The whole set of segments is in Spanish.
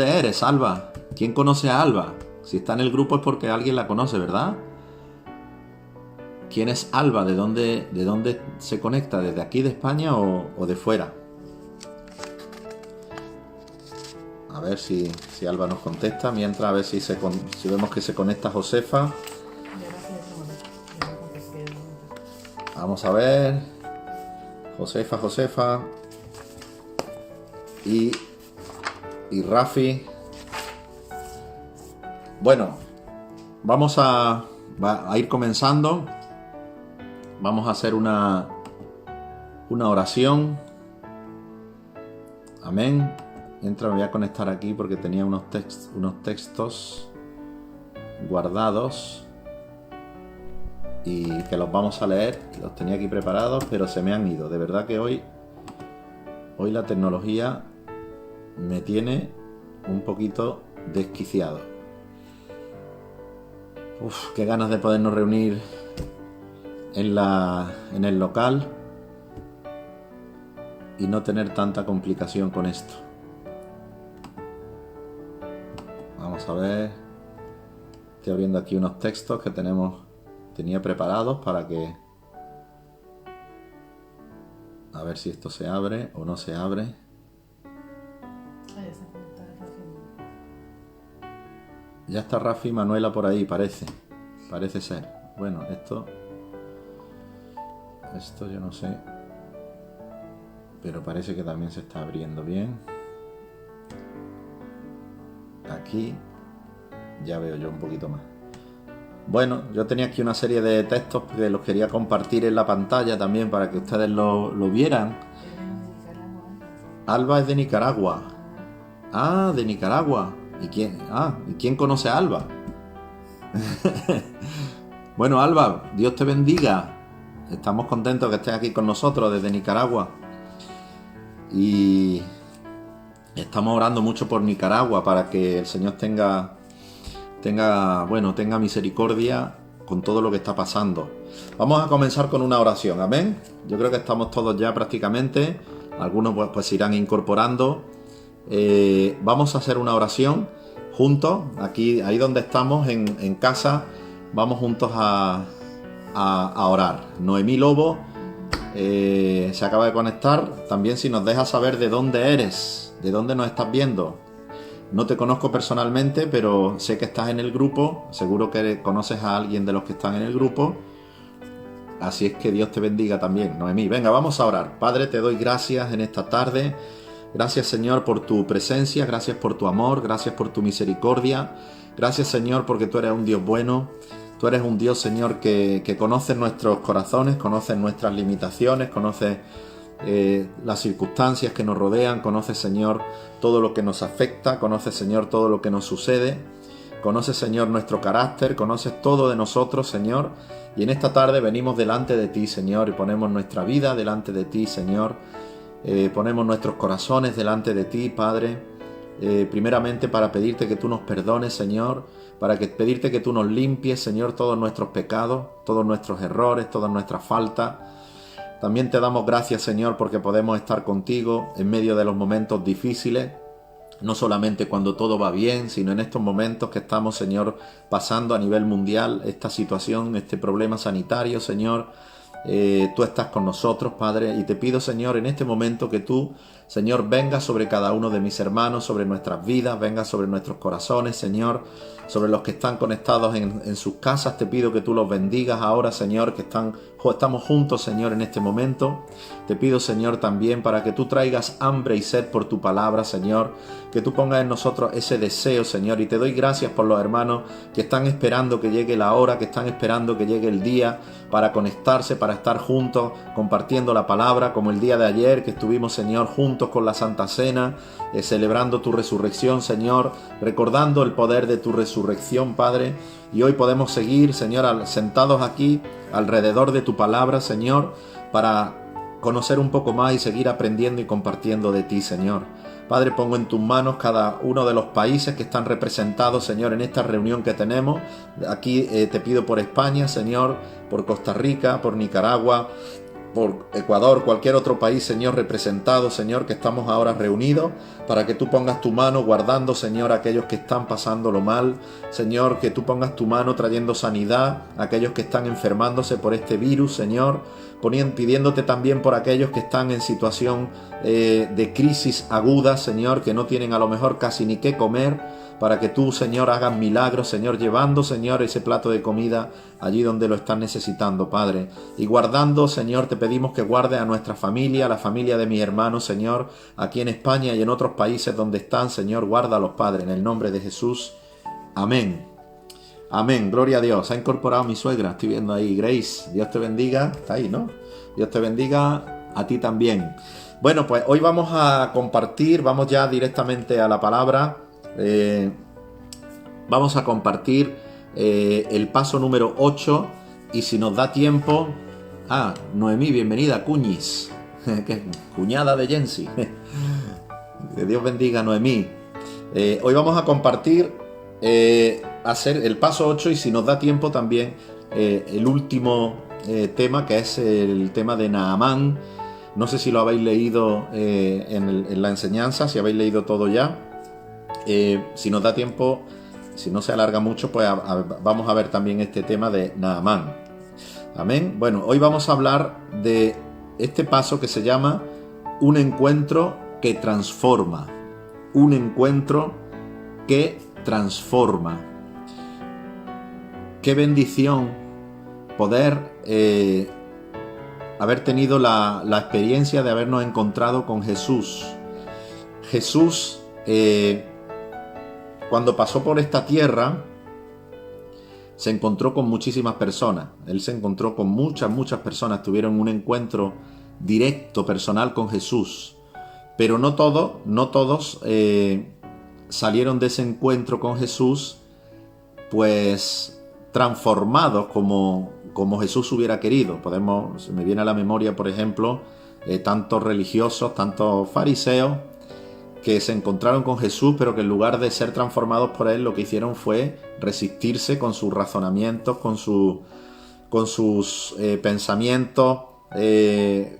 dónde eres, Alba? ¿Quién conoce a Alba? Si está en el grupo es porque alguien la conoce, ¿verdad? ¿Quién es Alba? ¿De dónde se conecta? ¿Desde aquí de España o de fuera? A ver si Alba nos contesta. Mientras, a ver si vemos que se conecta Josefa. Vamos a ver. Josefa. Y Rafi. Bueno, vamos a ir comenzando. Vamos a hacer una oración. Amén. Mientras me voy a conectar aquí porque tenía unos textos guardados y que los vamos a leer. Los tenía aquí preparados, pero se me han ido. De verdad que hoy la tecnología me tiene un poquito desquiciado. Qué ganas de podernos reunir en el local y no tener tanta complicación con esto. Vamos a ver. Estoy abriendo aquí unos textos que tenía preparados para que... A ver si esto se abre o no se abre. Ya está Rafi y Manuela por ahí, parece ser. Bueno, esto yo no sé, pero parece que también se está abriendo bien. Aquí ya veo yo un poquito más. Bueno, yo tenía aquí una serie de textos que los quería compartir en la pantalla también para que ustedes lo vieran. Alba es de Nicaragua. Ah, de Nicaragua. ¿Y quién conoce a Alba? Bueno, Alba, Dios te bendiga. Estamos contentos que estés aquí con nosotros desde Nicaragua. Y estamos orando mucho por Nicaragua para que el Señor tenga misericordia con todo lo que está pasando. Vamos a comenzar con una oración, amén. Yo creo que estamos todos ya prácticamente. Algunos pues se irán incorporando. Vamos a hacer una oración juntos, ahí donde estamos en casa. Vamos juntos a orar. Noemí Lobo se acaba de conectar. También, si nos dejas saber de dónde eres, de dónde nos estás viendo. No te conozco personalmente, pero sé que estás en el grupo. Seguro que conoces a alguien de los que están en el grupo. Así es que Dios te bendiga también, Noemí. Venga, vamos a orar. Padre, te doy gracias en esta tarde. Gracias, Señor, por tu presencia. Gracias por tu amor. Gracias por tu misericordia. Gracias, Señor, porque tú eres un Dios bueno. Tú eres un Dios, Señor, que conoce nuestros corazones, conoce nuestras limitaciones, conoce las circunstancias que nos rodean, conoce, Señor, todo lo que nos afecta, conoce, Señor, todo lo que nos sucede, conoce, Señor, nuestro carácter, conoces todo de nosotros, Señor, y en esta tarde venimos delante de ti, Señor, y ponemos nuestra vida delante de ti, Señor, ponemos nuestros corazones delante de ti, Padre, primeramente para pedirte que tú nos perdones, Señor, pedirte que tú nos limpies, Señor, todos nuestros pecados, todos nuestros errores, todas nuestras faltas. También te damos gracias, Señor, porque podemos estar contigo en medio de los momentos difíciles, no solamente cuando todo va bien, sino en estos momentos que estamos, Señor, pasando a nivel mundial esta situación, este problema sanitario, Señor. Tú estás con nosotros, Padre, y te pido, Señor, en este momento que tú, Señor, venga sobre cada uno de mis hermanos, sobre nuestras vidas, venga sobre nuestros corazones, Señor, sobre los que están conectados en sus casas. Te pido que tú los bendigas ahora, Señor, que estamos juntos, Señor, en este momento. Te pido, Señor, también para que tú traigas hambre y sed por tu palabra, Señor, que tú pongas en nosotros ese deseo, Señor, y te doy gracias por los hermanos que están esperando que llegue la hora, que están esperando que llegue el día para conectarse, para estar juntos compartiendo la palabra, como el día de ayer que estuvimos, Señor, juntos con la Santa Cena, celebrando tu resurrección, Señor, recordando el poder de tu resurrección, Padre, y hoy podemos seguir, Señor, sentados aquí alrededor de tu palabra, Señor, para conocer un poco más y seguir aprendiendo y compartiendo de ti, Señor. Padre, pongo en tus manos cada uno de los países que están representados, Señor, en esta reunión que tenemos. Aquí te pido por España, Señor, por Costa Rica, por Nicaragua, por Ecuador, cualquier otro país, Señor, representado, Señor, que estamos ahora reunidos, para que tú pongas tu mano guardando, Señor, a aquellos que están pasándolo mal, Señor, que tú pongas tu mano trayendo sanidad a aquellos que están enfermándose por este virus, Señor, pidiéndote también por aquellos que están en situación de crisis aguda, Señor, que no tienen a lo mejor casi ni qué comer, para que tú, Señor, hagas milagros, Señor, llevando, Señor, ese plato de comida allí donde lo están necesitando, Padre. Y guardando, Señor, te pedimos que guarde a nuestra familia, a la familia de mis hermanos, Señor, aquí en España y en otros países donde están, Señor, guárdalos, Padre, en el nombre de Jesús. Amén. Amén, gloria a Dios. Se ha incorporado mi suegra, estoy viendo ahí, Grace. Dios te bendiga, está ahí, ¿no? Dios te bendiga a ti también. Bueno, pues hoy vamos a compartir, vamos ya directamente a la palabra. Vamos a compartir el paso número 8 y si nos da tiempo... Noemí, bienvenida, Cuñis, cuñada de Jensi. Que Dios bendiga a Noemí. Hoy vamos a compartir, hacer el paso 8 y si nos da tiempo también el último tema, que es el tema de Naamán. No sé si lo habéis leído en la enseñanza, si habéis leído todo ya. Si nos da tiempo, si no se alarga mucho, pues vamos a ver también este tema de Naamán. Amén. Bueno, hoy vamos a hablar de este paso que se llama un encuentro que transforma. Un encuentro que transforma. Qué bendición poder haber tenido la experiencia de habernos encontrado con Jesús. Jesús, cuando pasó por esta tierra, se encontró con muchísimas personas. Él se encontró con muchas personas. Tuvieron un encuentro directo, personal con Jesús. Pero no todos salieron de ese encuentro con Jesús, pues transformados como Jesús hubiera querido. Se me viene a la memoria, por ejemplo, tantos religiosos, tantos fariseos, que se encontraron con Jesús, pero que en lugar de ser transformados por él, lo que hicieron fue resistirse con sus razonamientos, con sus pensamientos,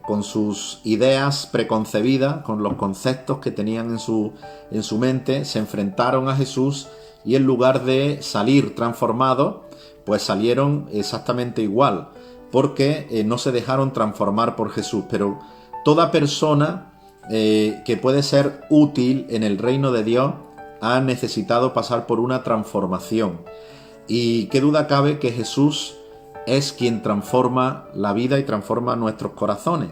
con sus ideas preconcebidas, con los conceptos que tenían en su mente. Se enfrentaron a Jesús y en lugar de salir transformados, pues salieron exactamente igual, porque no se dejaron transformar por Jesús. Pero toda persona que puede ser útil en el reino de Dios ha necesitado pasar por una transformación. Y qué duda cabe que Jesús es quien transforma la vida y transforma nuestros corazones.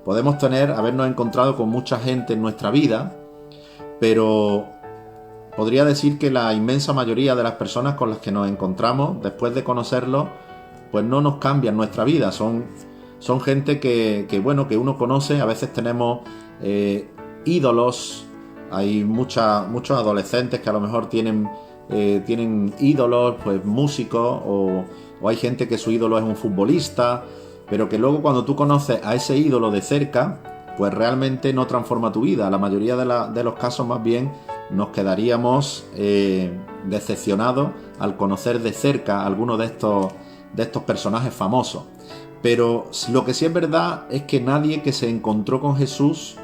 Podemos habernos encontrado con mucha gente en nuestra vida, pero podría decir que la inmensa mayoría de las personas con las que nos encontramos, después de conocerlos, pues no nos cambian nuestra vida. Son gente que uno conoce. A veces tenemos ídolos. Hay muchos adolescentes que a lo mejor tienen ídolos, pues músicos, o hay gente que su ídolo es un futbolista, pero que luego cuando tú conoces a ese ídolo de cerca, pues realmente no transforma tu vida. La mayoría de los casos más bien nos quedaríamos decepcionados al conocer de cerca a alguno de estos personajes famosos. Pero lo que sí es verdad es que nadie que se encontró con Jesús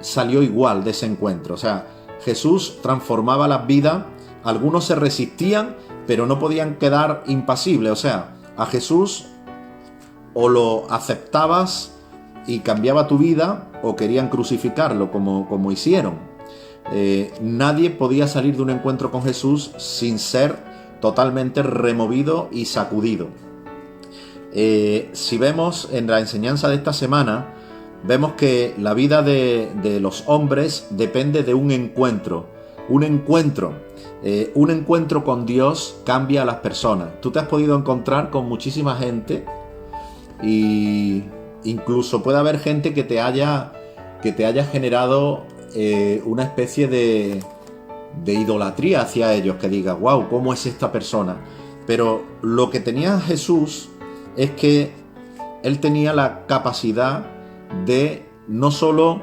salió igual de ese encuentro. O sea, Jesús transformaba las vidas. Algunos se resistían, pero no podían quedar impasibles. O sea, a Jesús o lo aceptabas y cambiaba tu vida, o querían crucificarlo como hicieron. Nadie podía salir de un encuentro con Jesús sin ser totalmente removido y sacudido. Si vemos en la enseñanza de esta semana, vemos que la vida de los hombres depende de un encuentro. Un encuentro con Dios cambia a las personas. Tú te has podido encontrar con muchísima gente, y incluso puede haber gente que te haya generado una especie de idolatría hacia ellos, que digas, wow, ¿cómo es esta persona? Pero lo que tenía Jesús es que él tenía la capacidad de no solo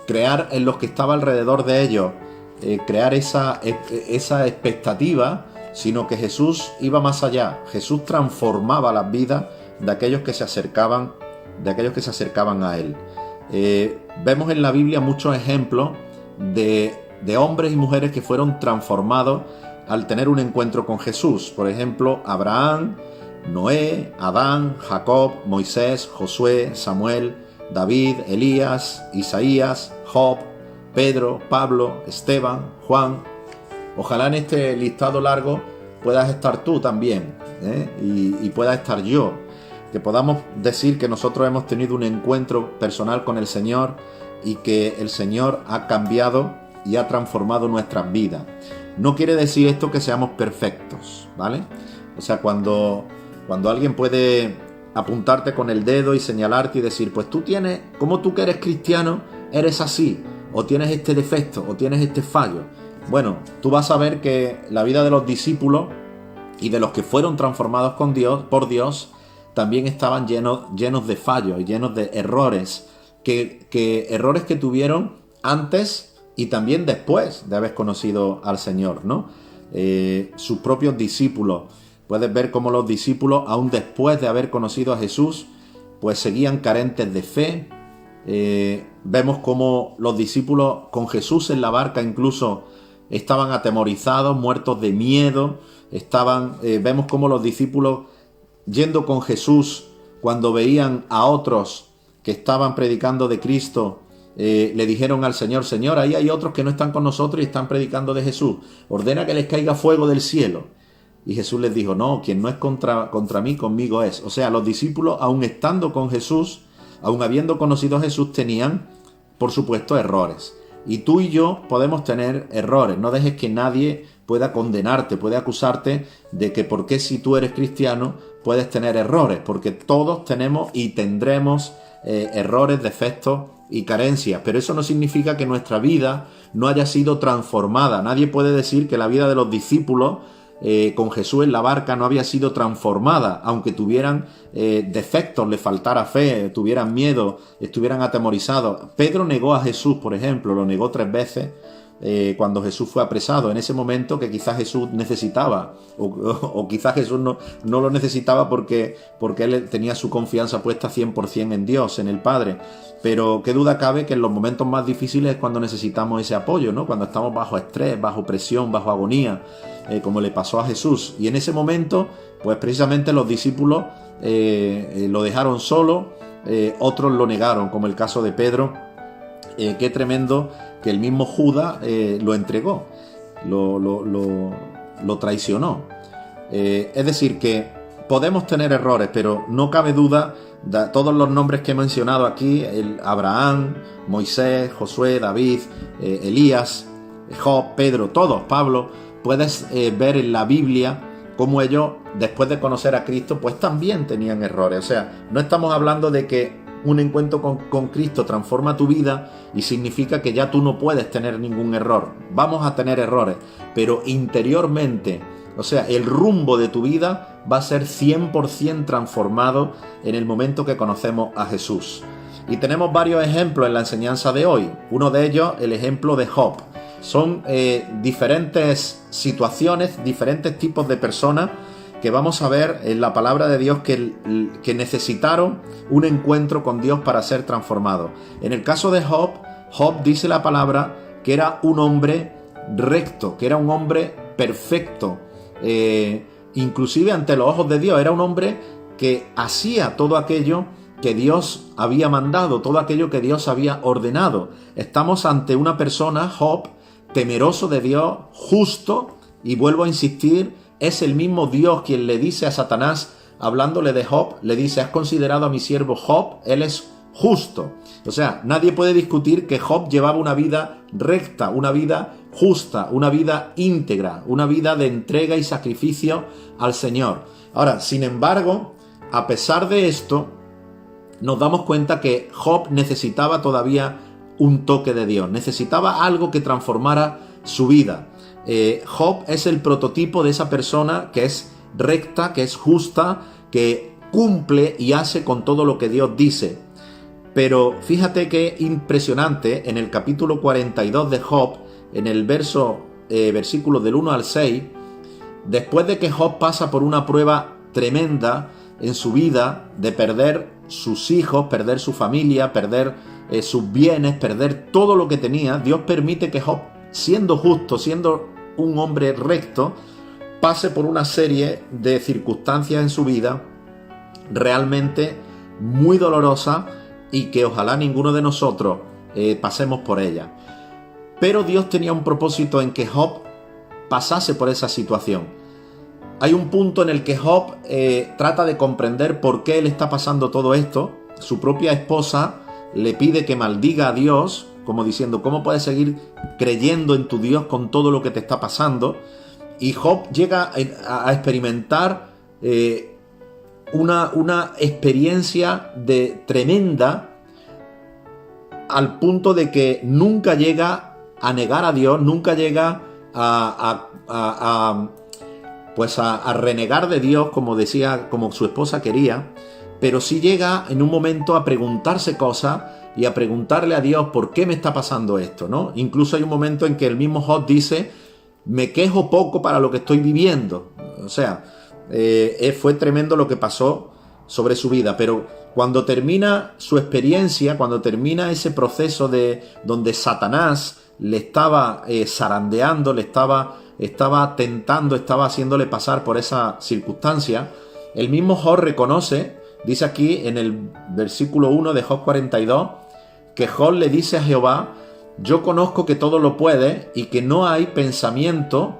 crear en los que estaba alrededor de ellos, crear esa expectativa, sino que Jesús iba más allá. Jesús transformaba las vidas de aquellos que se acercaban de aquellos que se acercaban a él. Vemos en la Biblia muchos ejemplos de hombres y mujeres que fueron transformados al tener un encuentro con Jesús. Por ejemplo, Abraham, Noé, Adán, Jacob, Moisés, Josué, Samuel, David, Elías, Isaías, Job, Pedro, Pablo, Esteban, Juan. Ojalá en este listado largo puedas estar tú también, y pueda estar yo, que podamos decir que nosotros hemos tenido un encuentro personal con el Señor y que el Señor ha cambiado y ha transformado nuestras vidas. No quiere decir esto que seamos perfectos, ¿vale? O sea, cuando alguien puede apuntarte con el dedo y señalarte y decir, pues tú tienes, como tú que eres cristiano, eres así, o tienes este defecto, o tienes este fallo. Bueno, tú vas a ver que la vida de los discípulos y de los que fueron transformados por Dios, también estaban llenos de fallos y llenos de errores, errores que tuvieron antes y también después de haber conocido al Señor, ¿no? Sus propios discípulos. Puedes ver cómo los discípulos, aún después de haber conocido a Jesús, pues seguían carentes de fe. Vemos cómo los discípulos con Jesús en la barca incluso estaban atemorizados, muertos de miedo. Vemos cómo los discípulos, yendo con Jesús, cuando veían a otros que estaban predicando de Cristo, le dijeron al Señor, Señor, ahí hay otros que no están con nosotros y están predicando de Jesús. Ordena que les caiga fuego del cielo. Y Jesús les dijo, no, quien no es contra mí, conmigo es. O sea, los discípulos, aun estando con Jesús, aun habiendo conocido a Jesús, tenían, por supuesto, errores. Y tú y yo podemos tener errores. No dejes que nadie pueda condenarte, puede acusarte de que porque si tú eres cristiano puedes tener errores, porque todos tenemos y tendremos errores, defectos y carencias, pero eso no significa que nuestra vida no haya sido transformada. Nadie puede decir que la vida de los discípulos con Jesús en la barca no había sido transformada, aunque tuvieran defectos, le faltara fe, tuvieran miedo, estuvieran atemorizados. Pedro negó a Jesús, por ejemplo, lo negó 3 veces cuando Jesús fue apresado, en ese momento que quizás Jesús necesitaba, o quizás Jesús no lo necesitaba porque él tenía su confianza puesta 100% en Dios, en el Padre. Pero qué duda cabe que en los momentos más difíciles es cuando necesitamos ese apoyo, ¿no? Cuando estamos bajo estrés, bajo presión, bajo agonía, como le pasó a Jesús. Y en ese momento, pues precisamente los discípulos lo dejaron solo, otros lo negaron, como el caso de Pedro. Qué tremendo que el mismo Judas lo entregó, lo traicionó. Es decir, que podemos tener errores, pero no cabe duda de todos los nombres que he mencionado aquí, Abraham, Moisés, Josué, David, Elías, Job, Pedro, todos, Pablo. Puedes ver en la Biblia cómo ellos, después de conocer a Cristo, pues también tenían errores. O sea, no estamos hablando de que un encuentro con Cristo transforma tu vida y significa que ya tú no puedes tener ningún error. Vamos a tener errores, pero interiormente, o sea, el rumbo de tu vida va a ser 100% transformado en el momento que conocemos a Jesús. Y tenemos varios ejemplos en la enseñanza de hoy. Uno de ellos, el ejemplo de Job. Son diferentes situaciones, diferentes tipos de personas que vamos a ver en la palabra de Dios que necesitaron un encuentro con Dios para ser transformados. En el caso de Job, Job dice la palabra que era un hombre recto, que era un hombre perfecto, inclusive ante los ojos de Dios. Era un hombre que hacía todo aquello que Dios había mandado, todo aquello que Dios había ordenado. Estamos ante una persona, Job, temeroso de Dios, justo, y vuelvo a insistir, es el mismo Dios quien le dice a Satanás, hablándole de Job, le dice, ¿has considerado a mi siervo Job? Él es justo. O sea, nadie puede discutir que Job llevaba una vida recta, una vida justa, una vida íntegra, una vida de entrega y sacrificio al Señor. Ahora, sin embargo, a pesar de esto, nos damos cuenta que Job necesitaba todavía un toque de Dios, necesitaba algo que transformara su vida. Job es el prototipo de esa persona que es recta, que es justa, que cumple y hace con todo lo que Dios dice. Pero fíjate qué impresionante, en el capítulo 42 de Job, en el versículo del 1 al 6, después de que Job pasa por una prueba tremenda en su vida de perder sus hijos, perder su familia, perder sus bienes, perder todo lo que tenía, Dios permite que Job, siendo justo, siendo un hombre recto, pase por una serie de circunstancias en su vida realmente muy dolorosas y que ojalá ninguno de nosotros pasemos por ellas. Pero Dios tenía un propósito en que Job pasase por esa situación. Hay un punto en el que Job trata de comprender por qué él está pasando todo esto. Su propia esposa le pide que maldiga a Dios, como diciendo, ¿cómo puedes seguir creyendo en tu Dios con todo lo que te está pasando? Y Job llega a experimentar una experiencia tremenda, al punto de que nunca llega a negar a Dios, nunca llega a renegar de Dios, como decía, como su esposa quería, pero sí llega en un momento a preguntarse cosas y a preguntarle a Dios por qué me está pasando esto, ¿no? Incluso hay un momento en que el mismo Job dice, me quejo poco para lo que estoy viviendo. O sea, fue tremendo lo que pasó sobre su vida, pero cuando termina su experiencia, cuando termina ese proceso donde Satanás le estaba zarandeando, le estaba tentando, estaba haciéndole pasar por esa circunstancia, el mismo Job reconoce, dice aquí en el versículo 1 de Job 42, que Job le dice a Jehová, yo conozco que todo lo puede y que no hay pensamiento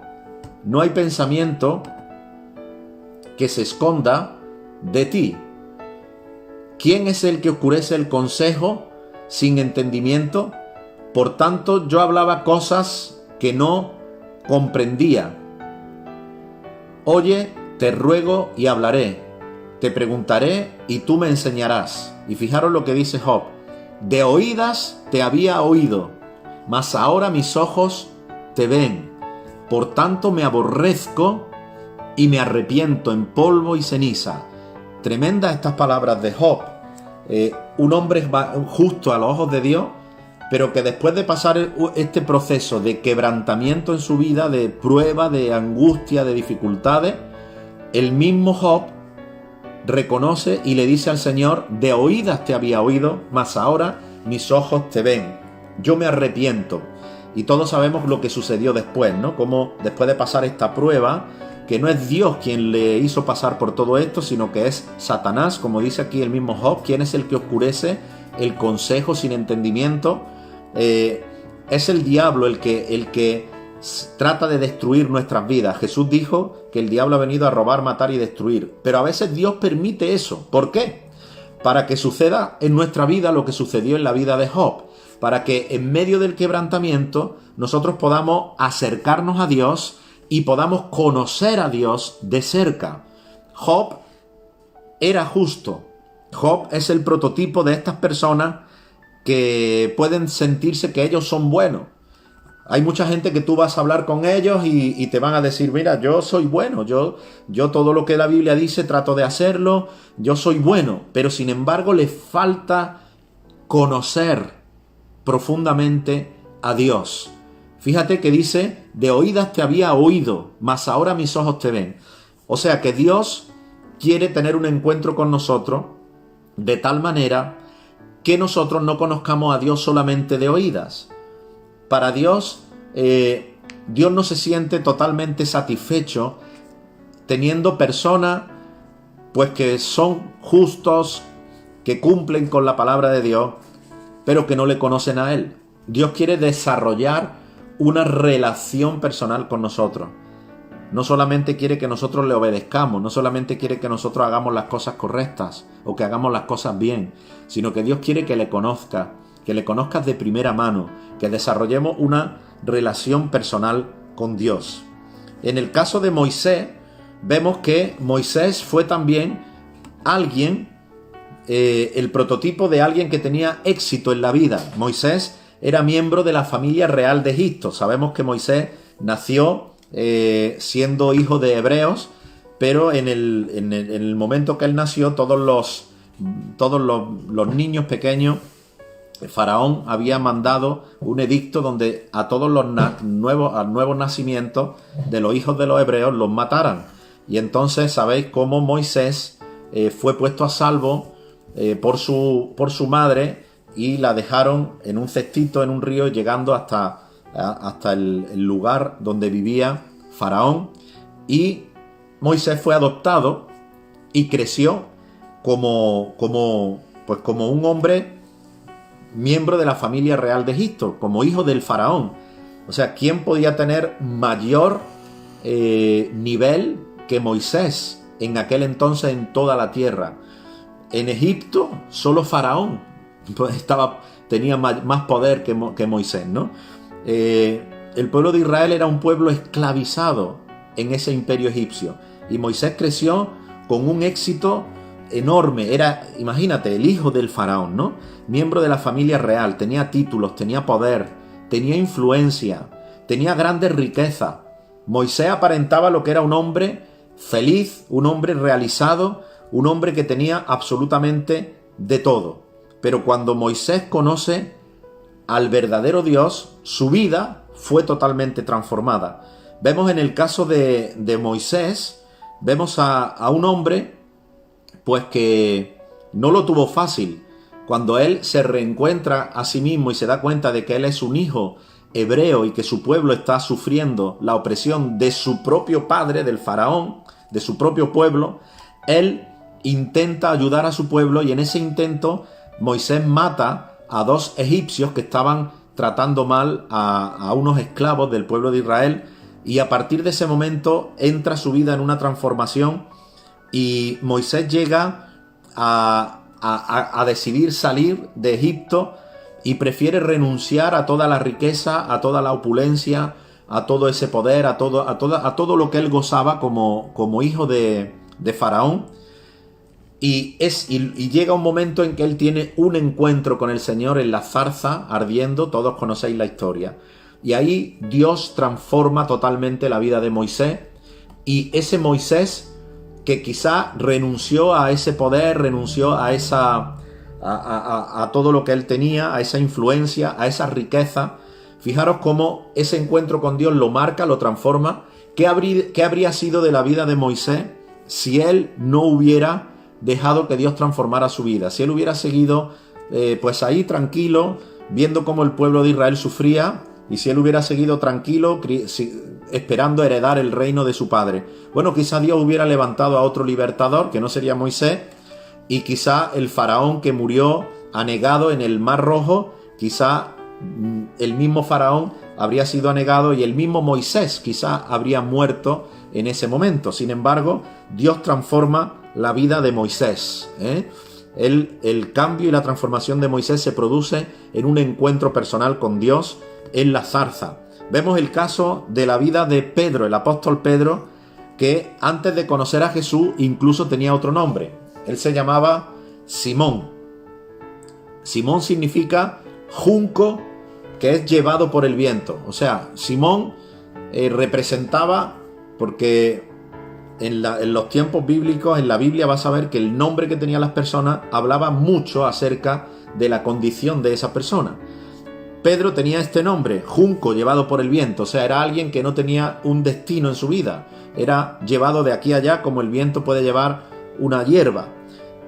que se esconda de ti. ¿Quién es el que oscurece el consejo sin entendimiento? Por tanto, yo hablaba cosas que no comprendía. Oye, te ruego y hablaré. Te preguntaré y tú me enseñarás. Y fijaros lo que dice Job. De oídas te había oído, mas ahora mis ojos te ven. Por tanto me aborrezco y me arrepiento en polvo y ceniza. Tremendas estas palabras de Job. Un hombre justo a los ojos de Dios, pero que después de pasar este proceso de quebrantamiento en su vida, de prueba, de angustia, de dificultades, el mismo Job reconoce y le dice al Señor, de oídas te había oído, mas ahora mis ojos te ven. Yo me arrepiento. Y todos sabemos lo que sucedió después, ¿no? Como después de pasar esta prueba, que no es Dios quien le hizo pasar por todo esto, sino que es Satanás, como dice aquí el mismo Job, quien es el que oscurece el consejo sin entendimiento. Es el diablo el que trata de destruir nuestras vidas. Jesús dijo que el diablo ha venido a robar, matar y destruir, pero a veces Dios permite eso. ¿Por qué? Para que suceda en nuestra vida lo que sucedió en la vida de Job, para que en medio del quebrantamiento nosotros podamos acercarnos a Dios y podamos conocer a Dios de cerca. Job era justo. Job es el prototipo de estas personas que pueden sentirse que ellos son buenos. Hay mucha gente que tú vas a hablar con ellos y te van a decir, mira, yo soy bueno, yo todo lo que la Biblia dice trato de hacerlo, yo soy bueno, pero sin embargo les falta conocer profundamente a Dios. Fíjate que dice, de oídas te había oído, mas ahora mis ojos te ven. O sea que Dios quiere tener un encuentro con nosotros de tal manera que nosotros no conozcamos a Dios solamente de oídas. Para Dios, Dios no se siente totalmente satisfecho teniendo personas pues que son justos, que cumplen con la palabra de Dios, pero que no le conocen a Él. Dios quiere desarrollar una relación personal con nosotros. No solamente quiere que nosotros le obedezcamos, no solamente quiere que nosotros hagamos las cosas correctas o que hagamos las cosas bien, sino que Dios quiere que le conozcas de primera mano, que desarrollemos una relación personal con Dios. En el caso de Moisés, vemos que Moisés fue también alguien, el prototipo de alguien que tenía éxito en la vida. Moisés era miembro de la familia real de Egipto. Sabemos que Moisés nació siendo hijo de hebreos, pero en el momento que él nació, todos los niños pequeños, el faraón había mandado un edicto donde a todos los nuevos nacimientos de los hijos de los hebreos los mataran. Y entonces sabéis cómo Moisés fue puesto a salvo por su madre y la dejaron en un cestito en un río, llegando hasta el lugar donde vivía Faraón. Y Moisés fue adoptado y creció como un hombre miembro de la familia real de Egipto, como hijo del faraón. O sea, ¿quién podía tener mayor nivel que Moisés en aquel entonces en toda la tierra? En Egipto solo Faraón tenía más poder que Moisés, ¿no? El pueblo de Israel era un pueblo esclavizado en ese imperio egipcio, y Moisés creció con un éxito enorme. Era, imagínate, el hijo del faraón, ¿no? Miembro de la familia real, tenía títulos, tenía poder, tenía influencia, tenía grandes riquezas. Moisés aparentaba lo que era un hombre feliz, un hombre realizado, un hombre que tenía absolutamente de todo. Pero cuando Moisés conoce al verdadero Dios, su vida fue totalmente transformada. Vemos en el caso de Moisés, vemos a un hombre pues que no lo tuvo fácil. Cuando él se reencuentra a sí mismo y se da cuenta de que él es un hijo hebreo y que su pueblo está sufriendo la opresión de su propio padre, del faraón, de su propio pueblo, él intenta ayudar a su pueblo, y en ese intento Moisés mata a 2 egipcios que estaban tratando mal a unos esclavos del pueblo de Israel, y a partir de ese momento entra su vida en una transformación, y Moisés llega a decidir salir de Egipto y prefiere renunciar a toda la riqueza, a toda la opulencia, a todo ese poder, a todo lo que él gozaba como hijo de Faraón. Y llega un momento en que él tiene un encuentro con el Señor en la zarza ardiendo. Todos conocéis la historia. Y ahí Dios transforma totalmente la vida de Moisés. Y ese Moisés, que quizá renunció a ese poder, renunció a todo lo que él tenía, a esa influencia, a esa riqueza. Fijaros cómo ese encuentro con Dios lo marca, lo transforma. ¿Qué habría sido de la vida de Moisés si él no hubiera dejado que Dios transformara su vida? Si él hubiera seguido pues ahí tranquilo, viendo cómo el pueblo de Israel sufría, y si él hubiera seguido tranquilo esperando heredar el reino de su padre. Bueno, quizá Dios hubiera levantado a otro libertador, que no sería Moisés, y quizá el faraón que murió anegado en el Mar Rojo, quizá el mismo faraón habría sido anegado y el mismo Moisés quizá habría muerto en ese momento. Sin embargo, Dios transforma la vida de Moisés, El cambio y la transformación de Moisés se produce en un encuentro personal con Dios en la zarza. Vemos el caso de la vida de Pedro, el apóstol Pedro, que antes de conocer a Jesús incluso tenía otro nombre. Él se llamaba Simón. Simón significa junco que es llevado por el viento. O sea, Simón representaba, porque en los tiempos bíblicos, en la Biblia vas a ver que el nombre que tenían las personas hablaba mucho acerca de la condición de esa persona. Pedro tenía este nombre, junco, llevado por el viento. O sea, era alguien que no tenía un destino en su vida. Era llevado de aquí a allá como el viento puede llevar una hierba.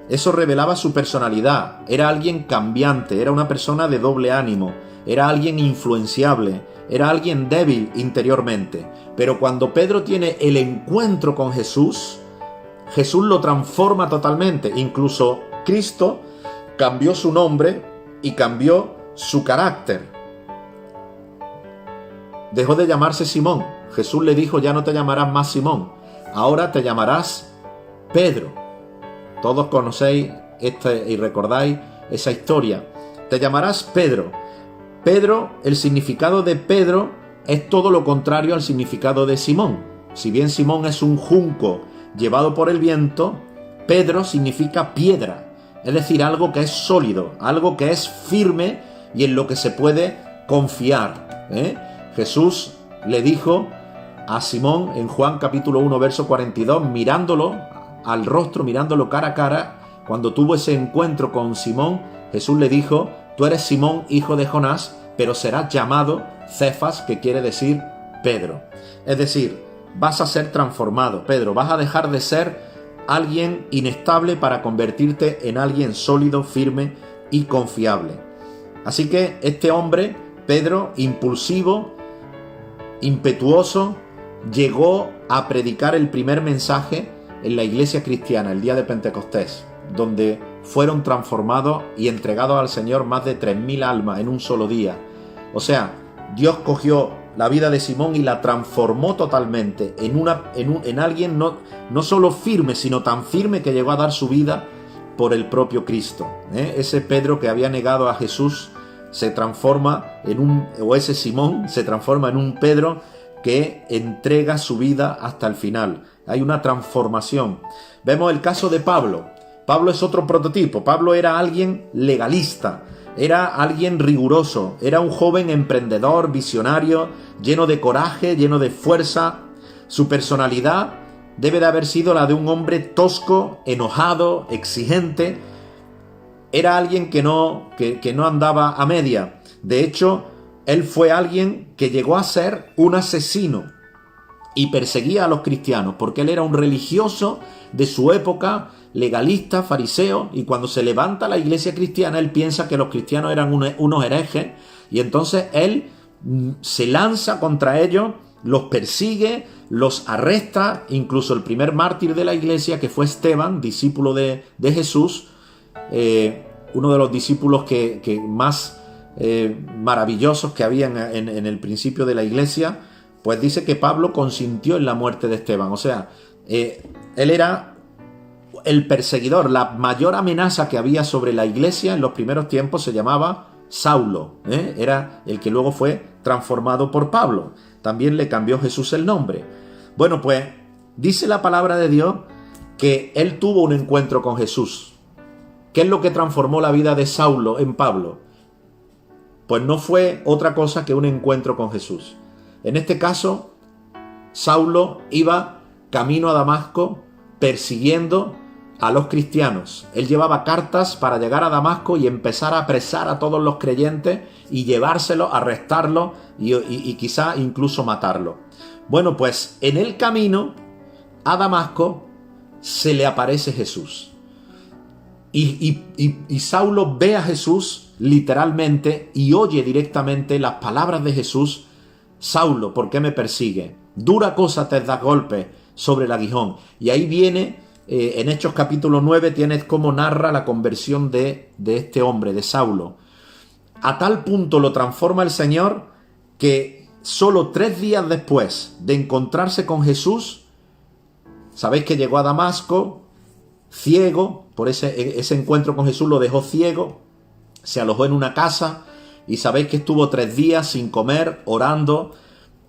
Eso revelaba su personalidad. Era alguien cambiante, era una persona de doble ánimo, era alguien influenciable, era alguien débil interiormente. Pero cuando Pedro tiene el encuentro con Jesús, Jesús lo transforma totalmente. Incluso Cristo cambió su nombre y cambió su carácter. Dejó de llamarse Simón. Jesús le dijo: ya no te llamarás más Simón, ahora te llamarás Pedro. Todos conocéis y recordáis esa historia. Te llamarás Pedro. Pedro, el significado de Pedro es todo lo contrario al significado de Simón. Si bien Simón es un junco llevado por el viento, Pedro significa piedra, es decir, algo que es sólido, algo que es firme y en lo que se puede confiar. Jesús le dijo a Simón en Juan capítulo 1 verso 42, mirándolo al rostro, mirándolo cara a cara, cuando tuvo ese encuentro con Simón, Jesús le dijo: tú eres Simón, hijo de Jonás, pero serás llamado Cefas, que quiere decir Pedro. Es decir, vas a ser transformado, Pedro, vas a dejar de ser alguien inestable para convertirte en alguien sólido, firme y confiable. Así que este hombre, Pedro, impulsivo, impetuoso, llegó a predicar el primer mensaje en la iglesia cristiana el día de Pentecostés, donde fueron transformados y entregados al Señor más de 3.000 almas en un solo día. O sea, Dios cogió la vida de Simón y la transformó totalmente en alguien no solo firme, sino tan firme que llegó a dar su vida por el propio Cristo. Ese Pedro que había negado a Jesús se transforma ese Simón se transforma en un Pedro que entrega su vida hasta el final. Hay una transformación. Vemos el caso de Pablo. Pablo es otro prototipo. Pablo era alguien legalista, era alguien riguroso, era un joven emprendedor, visionario, lleno de coraje, lleno de fuerza. Su personalidad debe de haber sido la de un hombre tosco, enojado, exigente. Era alguien que no andaba a media. De hecho, él fue alguien que llegó a ser un asesino y perseguía a los cristianos, porque él era un religioso de su época, legalista, fariseo, y cuando se levanta la iglesia cristiana, él piensa que los cristianos eran unos herejes, y entonces él se lanza contra ellos, los persigue, los arresta. Incluso el primer mártir de la iglesia, que fue Esteban, discípulo de Jesús, uno de los discípulos que más maravillosos que había en el principio de la iglesia, pues dice que Pablo consintió en la muerte de Esteban. O sea, él era el perseguidor. La mayor amenaza que había sobre la iglesia en los primeros tiempos se llamaba Saulo. Era el que luego fue transformado por Pablo. También le cambió Jesús el nombre. Bueno, pues dice la palabra de Dios que él tuvo un encuentro con Jesús. ¿Qué es lo que transformó la vida de Saulo en Pablo? Pues no fue otra cosa que un encuentro con Jesús. En este caso, Saulo iba camino a Damasco persiguiendo a los cristianos. Él llevaba cartas para llegar a Damasco y empezar a apresar a todos los creyentes y llevárselos, arrestarlos y quizá incluso matarlos. Bueno, pues en el camino a Damasco se le aparece Jesús. Y Saulo ve a Jesús literalmente y oye directamente las palabras de Jesús: Saulo, ¿por qué me persigue? Dura cosa te das golpes sobre el aguijón. Y ahí viene, en Hechos capítulo 9, tienes cómo narra la conversión de este hombre, de Saulo. A tal punto lo transforma el Señor que solo 3 días después de encontrarse con Jesús, sabéis que llegó a Damasco ciego. Por ese encuentro con Jesús lo dejó ciego, se alojó en una casa y sabéis que estuvo 3 días sin comer, orando,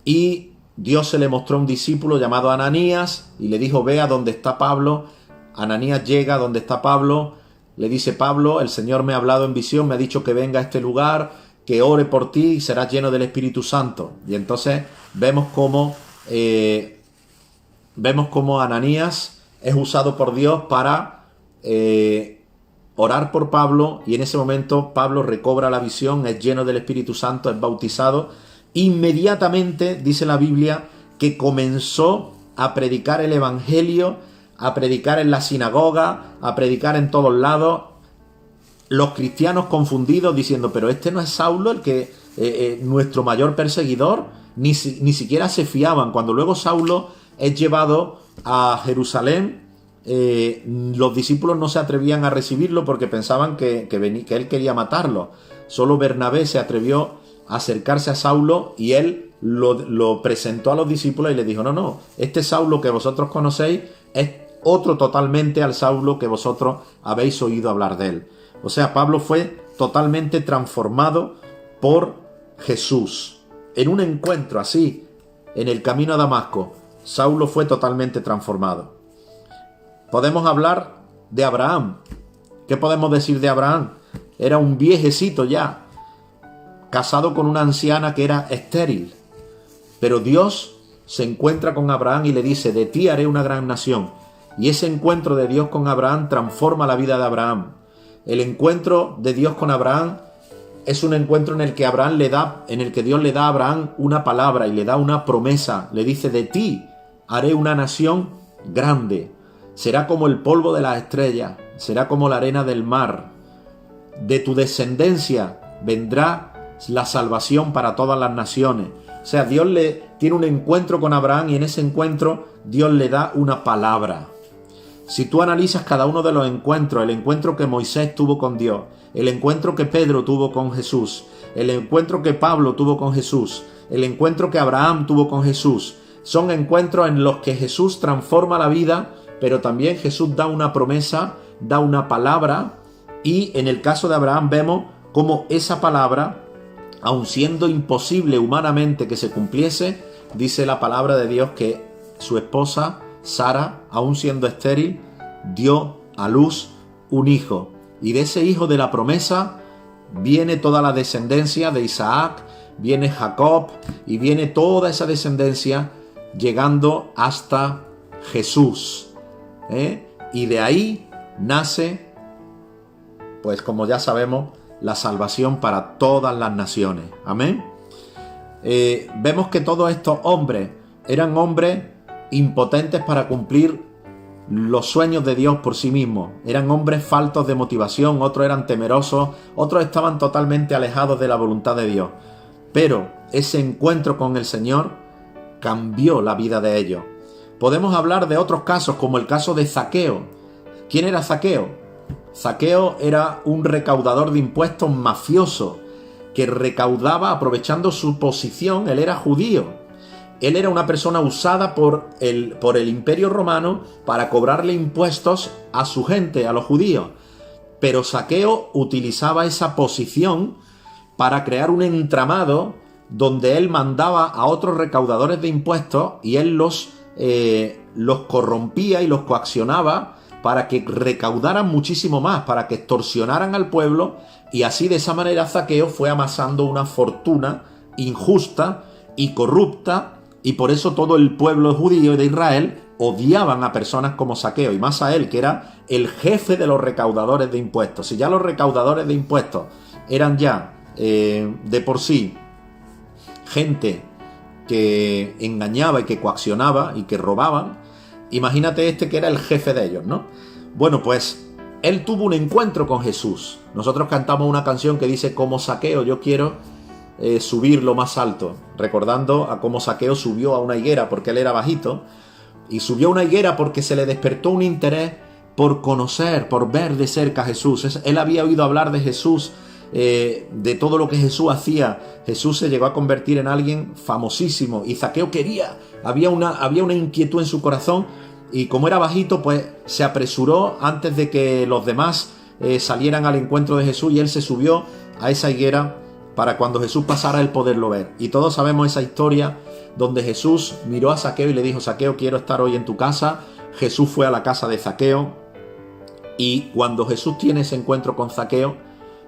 y Dios se le mostró a un discípulo llamado Ananías y le dijo: ve a donde está Pablo. Ananías llega a donde está Pablo, le dice: Pablo, el Señor me ha hablado en visión, me ha dicho que venga a este lugar, que ore por ti y serás lleno del Espíritu Santo. Y entonces vemos cómo Ananías es usado por Dios para orar por Pablo, y en ese momento Pablo recobra la visión, es lleno del Espíritu Santo, es bautizado. Inmediatamente dice la Biblia que comenzó a predicar el Evangelio, a predicar en la sinagoga, a predicar en todos lados. Los cristianos confundidos diciendo: pero este no es Saulo, el que nuestro mayor perseguidor. Ni siquiera se fiaban. Cuando luego Saulo es llevado a Jerusalén, los discípulos no se atrevían a recibirlo porque pensaban que él quería matarlo. Solo Bernabé se atrevió a acercarse a Saulo y él lo presentó a los discípulos y les dijo: no, este Saulo que vosotros conocéis es otro totalmente al Saulo que vosotros habéis oído hablar de él. O sea, Pablo fue totalmente transformado por Jesús. En un encuentro así, en el camino a Damasco, Saulo fue totalmente transformado. Podemos hablar de Abraham. ¿Qué podemos decir de Abraham? Era un viejecito ya, casado con una anciana que era estéril. Pero Dios se encuentra con Abraham y le dice: de ti haré una gran nación. Y ese encuentro de Dios con Abraham transforma la vida de Abraham. El encuentro de Dios con Abraham es un encuentro en el que Dios le da a Abraham una palabra y le da una promesa. Le dice: de ti haré una nación grande. será como el polvo de las estrellas, será como la arena del mar. De tu descendencia vendrá la salvación para todas las naciones. O sea, Dios tiene un encuentro con Abraham y en ese encuentro Dios le da una palabra. Si tú analizas cada uno de los encuentros, el encuentro que Moisés tuvo con Dios, el encuentro que Pedro tuvo con Jesús, el encuentro que Pablo tuvo con Jesús, el encuentro que Abraham tuvo con Jesús, son encuentros en los que Jesús transforma la vida, pero también Jesús da una promesa, da una palabra, y en el caso de Abraham vemos cómo esa palabra, aun siendo imposible humanamente que se cumpliese, dice la palabra de Dios que su esposa, Sara, aun siendo estéril, dio a luz un hijo. Y de ese hijo de la promesa viene toda la descendencia de Isaac, viene Jacob y viene toda esa descendencia llegando hasta Jesús. Y de ahí nace, pues como ya sabemos, la salvación para todas las naciones. Amén. Vemos que todos estos hombres eran hombres impotentes para cumplir los sueños de Dios por sí mismos. Eran hombres faltos de motivación, otros eran temerosos, otros estaban totalmente alejados de la voluntad de Dios. Pero ese encuentro con el Señor cambió la vida de ellos. Podemos hablar de otros casos, como el caso de Zaqueo. ¿Quién era Zaqueo? Zaqueo era un recaudador de impuestos mafioso que recaudaba aprovechando su posición. Él era judío. Él era una persona usada por el Imperio Romano para cobrarle impuestos a su gente, a los judíos. Pero Zaqueo utilizaba esa posición para crear un entramado donde él mandaba a otros recaudadores de impuestos y él los corrompía y los coaccionaba para que recaudaran muchísimo más, para que extorsionaran al pueblo, y así de esa manera Zaqueo fue amasando una fortuna injusta y corrupta. Y por eso todo el pueblo judío de Israel odiaban a personas como Zaqueo, y más a él, que era el jefe de los recaudadores de impuestos. Si ya los recaudadores de impuestos eran ya de por sí gente que engañaba y que coaccionaba y que robaban, imagínate este que era el jefe de ellos, ¿no? Bueno, pues él tuvo un encuentro con Jesús. Nosotros cantamos una canción que dice: como Zaqueo yo quiero subir lo más alto, recordando a cómo Zaqueo subió a una higuera porque él era bajito, y subió a una higuera porque se le despertó un interés por conocer, por ver de cerca a Jesús. Él había oído hablar de Jesús, de todo lo que Jesús hacía. Jesús se llegó a convertir en alguien famosísimo y Zaqueo había una inquietud en su corazón, y como era bajito, pues se apresuró antes de que los demás salieran al encuentro de Jesús, y él se subió a esa higuera para cuando Jesús pasara él poderlo ver. Y todos sabemos esa historia donde Jesús miró a Zaqueo y le dijo: Zaqueo, quiero estar hoy en tu casa. Jesús fue a la casa de Zaqueo, y cuando Jesús tiene ese encuentro con Zaqueo,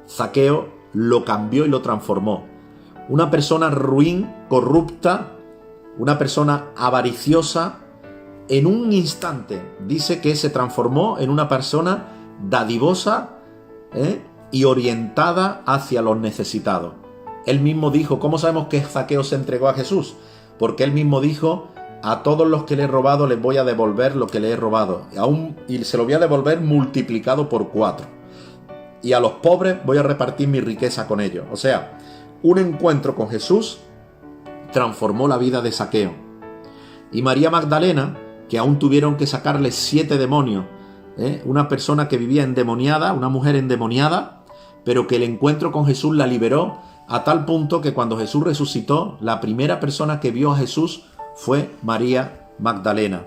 Zaqueo lo cambió y lo transformó. Una persona ruin, corrupta, una persona avariciosa, en un instante dice que se transformó en una persona dadivosa, y orientada hacia los necesitados. Él mismo dijo, ¿cómo sabemos que Zaqueo se entregó a Jesús? Porque él mismo dijo: a todos los que le he robado les voy a devolver lo que le he robado, y se lo voy a devolver multiplicado por 4. Y a los pobres voy a repartir mi riqueza con ellos. O sea, un encuentro con Jesús transformó la vida de Zaqueo. Y María Magdalena, que aún tuvieron que sacarle 7 demonios, una persona que vivía endemoniada, una mujer endemoniada, pero que el encuentro con Jesús la liberó a tal punto que cuando Jesús resucitó, la primera persona que vio a Jesús fue María Magdalena.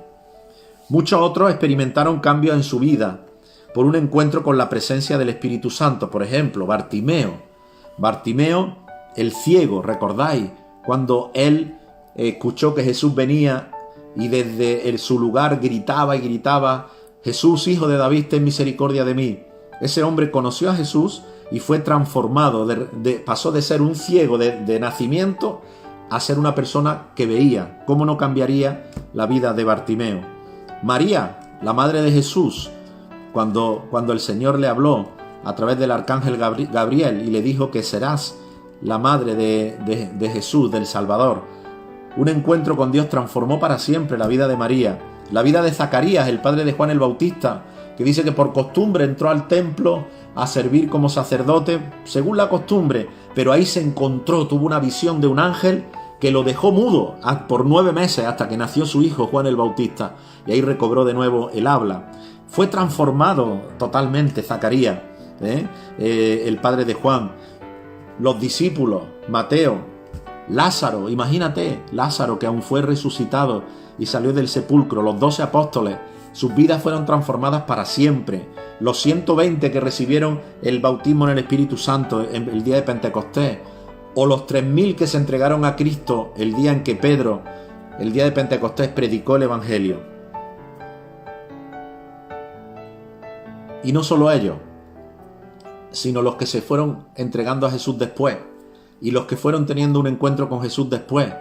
Muchos otros experimentaron cambios en su vida por un encuentro con la presencia del Espíritu Santo. Por ejemplo, Bartimeo, el ciego, ¿recordáis? Cuando él escuchó que Jesús venía y desde su lugar gritaba y gritaba: Jesús, hijo de David, ten misericordia de mí. Ese hombre conoció a Jesús y fue transformado, pasó de ser un ciego de nacimiento a ser una persona que veía. ¿Cómo no cambiaría la vida de Bartimeo? María, la madre de Jesús, cuando el Señor le habló a través del arcángel Gabriel y le dijo que serás la madre de Jesús, del Salvador, un encuentro con Dios transformó para siempre la vida de María. La vida de Zacarías, el padre de Juan el Bautista, que dice que por costumbre entró al templo a servir como sacerdote, según la costumbre, pero ahí se encontró, tuvo una visión de un ángel que lo dejó mudo por 9 meses hasta que nació su hijo Juan el Bautista, y ahí recobró de nuevo el habla. Fue transformado totalmente Zacarías, el padre de Juan. Los discípulos, Mateo, Lázaro, imagínate, Lázaro que aún fue resucitado y salió del sepulcro, los 12 apóstoles, sus vidas fueron transformadas para siempre. Los 120 que recibieron el bautismo en el Espíritu Santo en el día de Pentecostés, o los 3000 que se entregaron a Cristo el día en que Pedro, el día de Pentecostés, predicó el Evangelio. Y no solo ellos, sino los que se fueron entregando a Jesús después, y los que fueron teniendo un encuentro con Jesús después,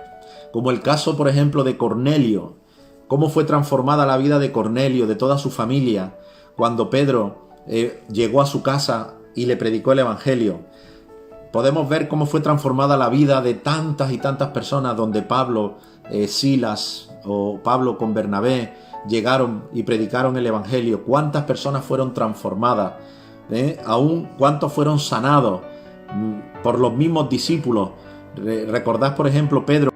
como el caso, por ejemplo, de Cornelio. Cómo fue transformada la vida de Cornelio, de toda su familia, cuando Pedro llegó a su casa y le predicó el Evangelio. Podemos ver cómo fue transformada la vida de tantas y tantas personas, donde Pablo, Silas o Pablo con Bernabé llegaron y predicaron el Evangelio. Cuántas personas fueron transformadas, aún cuántos fueron sanados por los mismos discípulos. Recordad, por ejemplo, Pedro,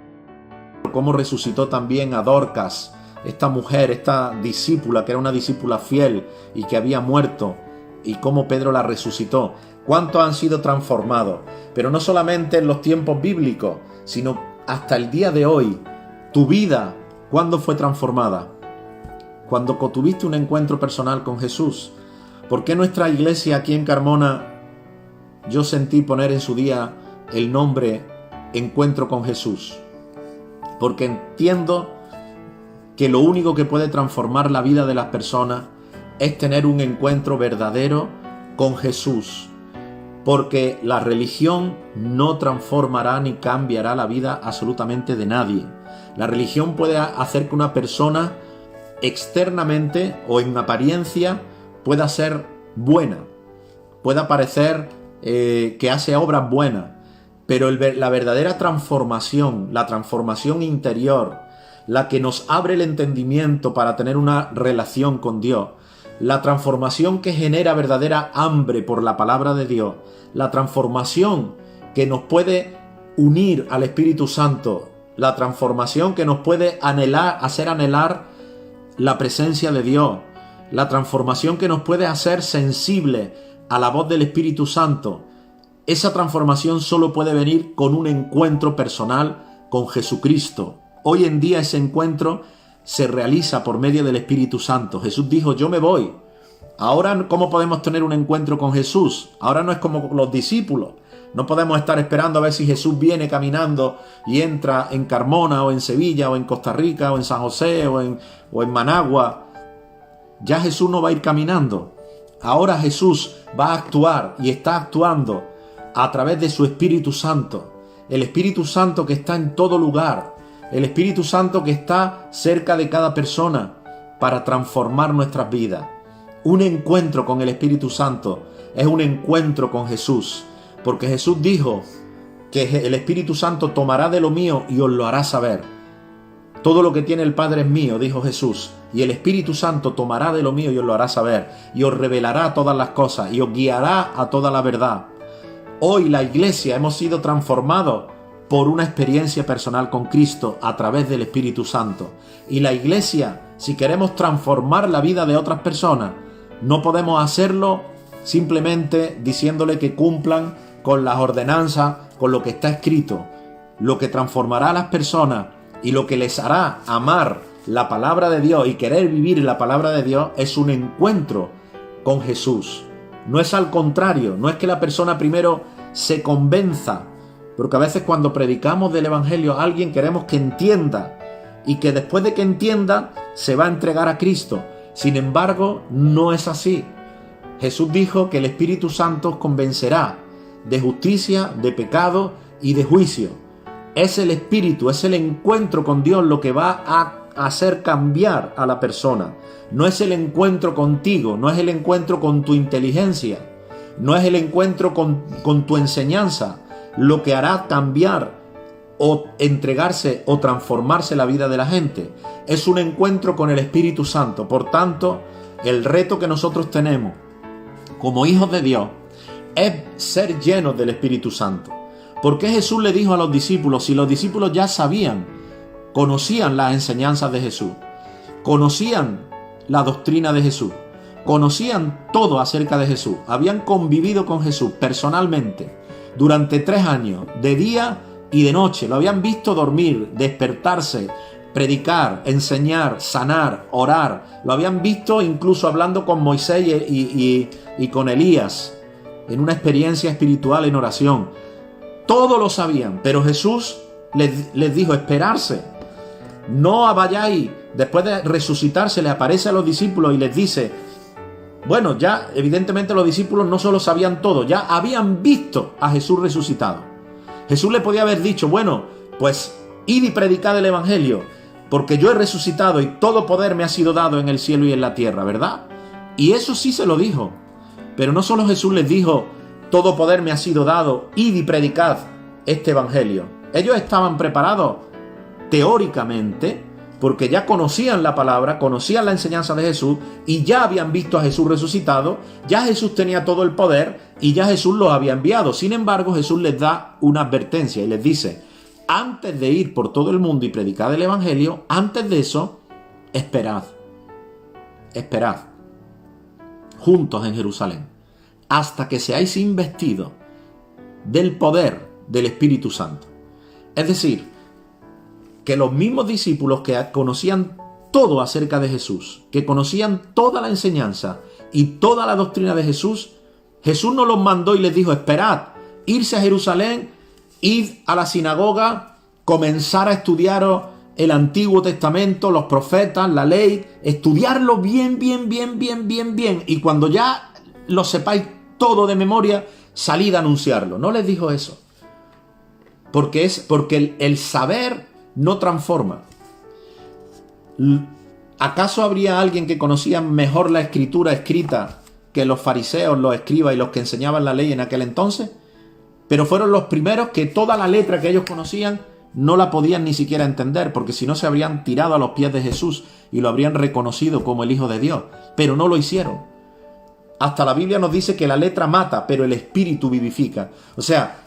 cómo resucitó también a Dorcas, esta mujer, esta discípula, que era una discípula fiel y que había muerto, y cómo Pedro la resucitó. Cuántos han sido transformados, pero no solamente en los tiempos bíblicos, sino hasta el día de hoy. Tu vida, ¿cuándo fue transformada? Cuando tuviste un encuentro personal con Jesús. ¿Por qué nuestra iglesia aquí en Carmona, yo sentí poner en su día el nombre Encuentro con Jesús? Porque entiendo que lo único que puede transformar la vida de las personas es tener un encuentro verdadero con Jesús. Porque la religión no transformará ni cambiará la vida absolutamente de nadie. La religión puede hacer que una persona externamente o en apariencia pueda ser buena, pueda parecer que hace obras buenas, pero la verdadera transformación, la transformación interior, la que nos abre el entendimiento para tener una relación con Dios, la transformación que genera verdadera hambre por la palabra de Dios, la transformación que nos puede unir al Espíritu Santo, la transformación que nos puede hacer anhelar la presencia de Dios, la transformación que nos puede hacer sensibles a la voz del Espíritu Santo. Esa transformación solo puede venir con un encuentro personal con Jesucristo. Hoy en día ese encuentro se realiza por medio del Espíritu Santo. Jesús dijo, yo me voy. Ahora, ¿cómo podemos tener un encuentro con Jesús? Ahora no es como los discípulos. No podemos estar esperando a ver si Jesús viene caminando y entra en Carmona o en Sevilla o en Costa Rica o en San José o en Managua. Ya Jesús no va a ir caminando. Ahora Jesús va a actuar y está actuando a través de su Espíritu Santo. El Espíritu Santo que está en todo lugar. El Espíritu Santo que está cerca de cada persona para transformar nuestras vidas. Un encuentro con el Espíritu Santo es un encuentro con Jesús. Porque Jesús dijo que el Espíritu Santo tomará de lo mío y os lo hará saber. Todo lo que tiene el Padre es mío, dijo Jesús. Y el Espíritu Santo tomará de lo mío y os lo hará saber. Y os revelará todas las cosas y os guiará a toda la verdad. Hoy la iglesia hemos sido transformados por una experiencia personal con Cristo a través del Espíritu Santo. Y la iglesia, si queremos transformar la vida de otras personas, no podemos hacerlo simplemente diciéndole que cumplan con las ordenanzas, con lo que está escrito. Lo que transformará a las personas y lo que les hará amar la palabra de Dios y querer vivir la palabra de Dios es un encuentro con Jesús. No es al contrario, no es que la persona primero se convenza, porque a veces cuando predicamos del Evangelio a alguien queremos que entienda y que después de que entienda se va a entregar a Cristo. Sin embargo, no es así. Jesús dijo que el Espíritu Santo os convencerá de justicia, de pecado y de juicio. Es el Espíritu, es el encuentro con Dios lo que va a hacer cambiar a la persona. No es el encuentro contigo, no es el encuentro con tu inteligencia, no es el encuentro con tu enseñanza. Lo que hará cambiar o entregarse o transformarse la vida de la gente. Es un encuentro con el Espíritu Santo. Por tanto, el reto que nosotros tenemos como hijos de Dios es ser llenos del Espíritu Santo. Porque Jesús le dijo a los discípulos, si los discípulos ya sabían, conocían las enseñanzas de Jesús, conocían la doctrina de Jesús, conocían todo acerca de Jesús, habían convivido con Jesús personalmente durante 3 años, de día y de noche, lo habían visto dormir, despertarse, predicar, enseñar, sanar, orar, lo habían visto incluso hablando con Moisés y con Elías, en una experiencia espiritual en oración. Todo lo sabían, pero Jesús les dijo esperarse. No vayáis, después de resucitarse, le aparece a los discípulos y les dice, bueno, ya evidentemente los discípulos no solo sabían todo, ya habían visto a Jesús resucitado. Jesús le podía haber dicho, bueno, pues id y predicad el Evangelio, porque yo he resucitado y todo poder me ha sido dado en el cielo y en la tierra, ¿verdad? Y eso sí se lo dijo. Pero no solo Jesús les dijo, todo poder me ha sido dado, id y predicad este Evangelio. Ellos estaban preparados teóricamente, porque ya conocían la palabra, conocían la enseñanza de Jesús y ya habían visto a Jesús resucitado, ya Jesús tenía todo el poder y ya Jesús los había enviado. Sin embargo, Jesús les da una advertencia y les dice, antes de ir por todo el mundo y predicar el Evangelio, antes de eso, esperad juntos en Jerusalén, hasta que seáis investidos del poder del Espíritu Santo. Es decir, que los mismos discípulos que conocían todo acerca de Jesús, que conocían toda la enseñanza y toda la doctrina de Jesús, Jesús no los mandó y les dijo, esperad, irse a Jerusalén, id a la sinagoga, comenzar a estudiaros el Antiguo Testamento, los profetas, la ley, estudiarlo bien, y cuando ya lo sepáis todo de memoria, salid a anunciarlo. No les dijo eso, porque el saber no transforma. ¿Acaso habría alguien que conocía mejor la escritura escrita que los fariseos, los escribas y los que enseñaban la ley en aquel entonces? Pero fueron los primeros que toda la letra que ellos conocían no la podían ni siquiera entender, porque si no se habrían tirado a los pies de Jesús y lo habrían reconocido como el Hijo de Dios, pero no lo hicieron. Hasta la Biblia nos dice que la letra mata, pero el espíritu vivifica. O sea,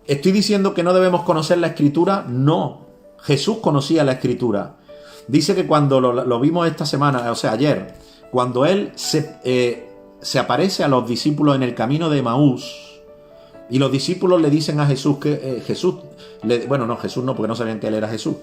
¿estoy diciendo que no debemos conocer la escritura? No. Jesús conocía la escritura. Dice que cuando lo vimos esta semana, o sea, ayer, cuando él se aparece a los discípulos en el camino de Emaús, y los discípulos le dicen a Jesús que Jesús no, porque no sabían que él era Jesús.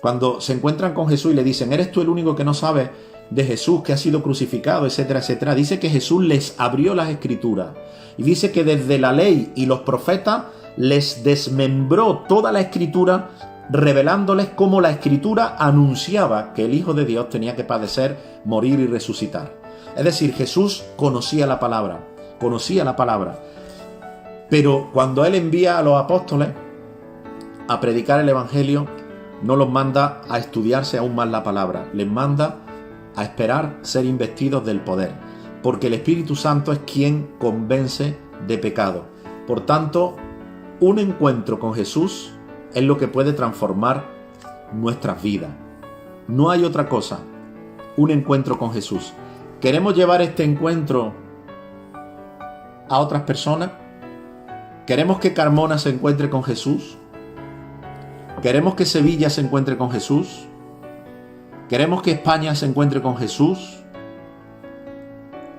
Cuando se encuentran con Jesús y le dicen, ¿eres tú el único que no sabe de Jesús que ha sido crucificado, etcétera, etcétera? Dice que Jesús les abrió las escrituras. Y dice que desde la ley y los profetas les desmembró toda la escritura, revelándoles cómo la escritura anunciaba que el Hijo de Dios tenía que padecer, morir y resucitar. Es decir, Jesús conocía la palabra. Pero cuando Él envía a los apóstoles a predicar el Evangelio, no los manda a estudiarse aún más la palabra, les manda a esperar ser investidos del poder, porque el Espíritu Santo es quien convence de pecado. Por tanto, un encuentro con Jesús es lo que puede transformar nuestras vidas. No hay otra cosa, un encuentro con Jesús. ¿Queremos llevar este encuentro a otras personas? ¿Queremos que Carmona se encuentre con Jesús? ¿Queremos que Sevilla se encuentre con Jesús? ¿Queremos que España se encuentre con Jesús?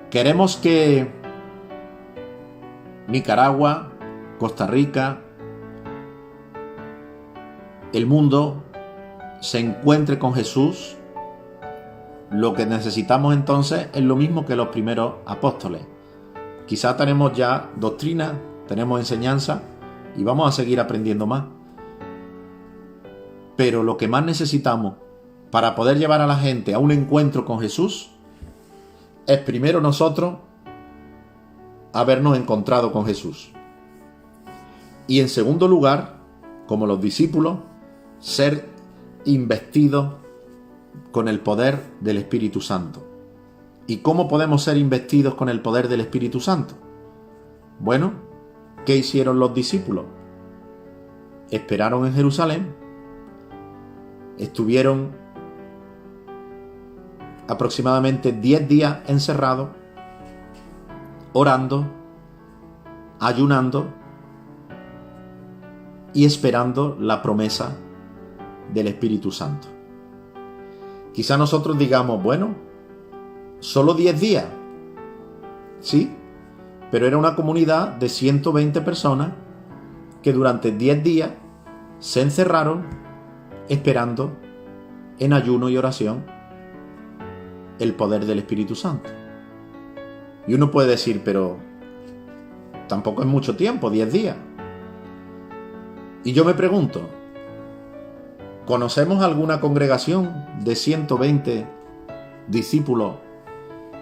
¿Queremos que Nicaragua, Costa Rica, el mundo se encuentre con Jesús? Lo que necesitamos entonces es lo mismo que los primeros apóstoles. Quizá tenemos ya doctrina, tenemos enseñanza y vamos a seguir aprendiendo más. Pero lo que más necesitamos para poder llevar a la gente a un encuentro con Jesús es primero nosotros habernos encontrado con Jesús. Y en segundo lugar, como los discípulos, ser investidos con el poder del Espíritu Santo. ¿Y cómo podemos ser investidos con el poder del Espíritu Santo? Bueno, ¿qué hicieron los discípulos? esperaron en Jerusalén, estuvieron aproximadamente 10 días encerrados, orando, ayunando y esperando la promesa del Espíritu Santo. Quizá nosotros digamos, bueno, solo 10 días, sí, pero era una comunidad de 120 personas que durante 10 días se encerraron esperando en ayuno y oración el poder del Espíritu Santo. Y uno puede decir, pero tampoco es mucho tiempo, 10 días. Y yo me pregunto, ¿conocemos alguna congregación de 120 discípulos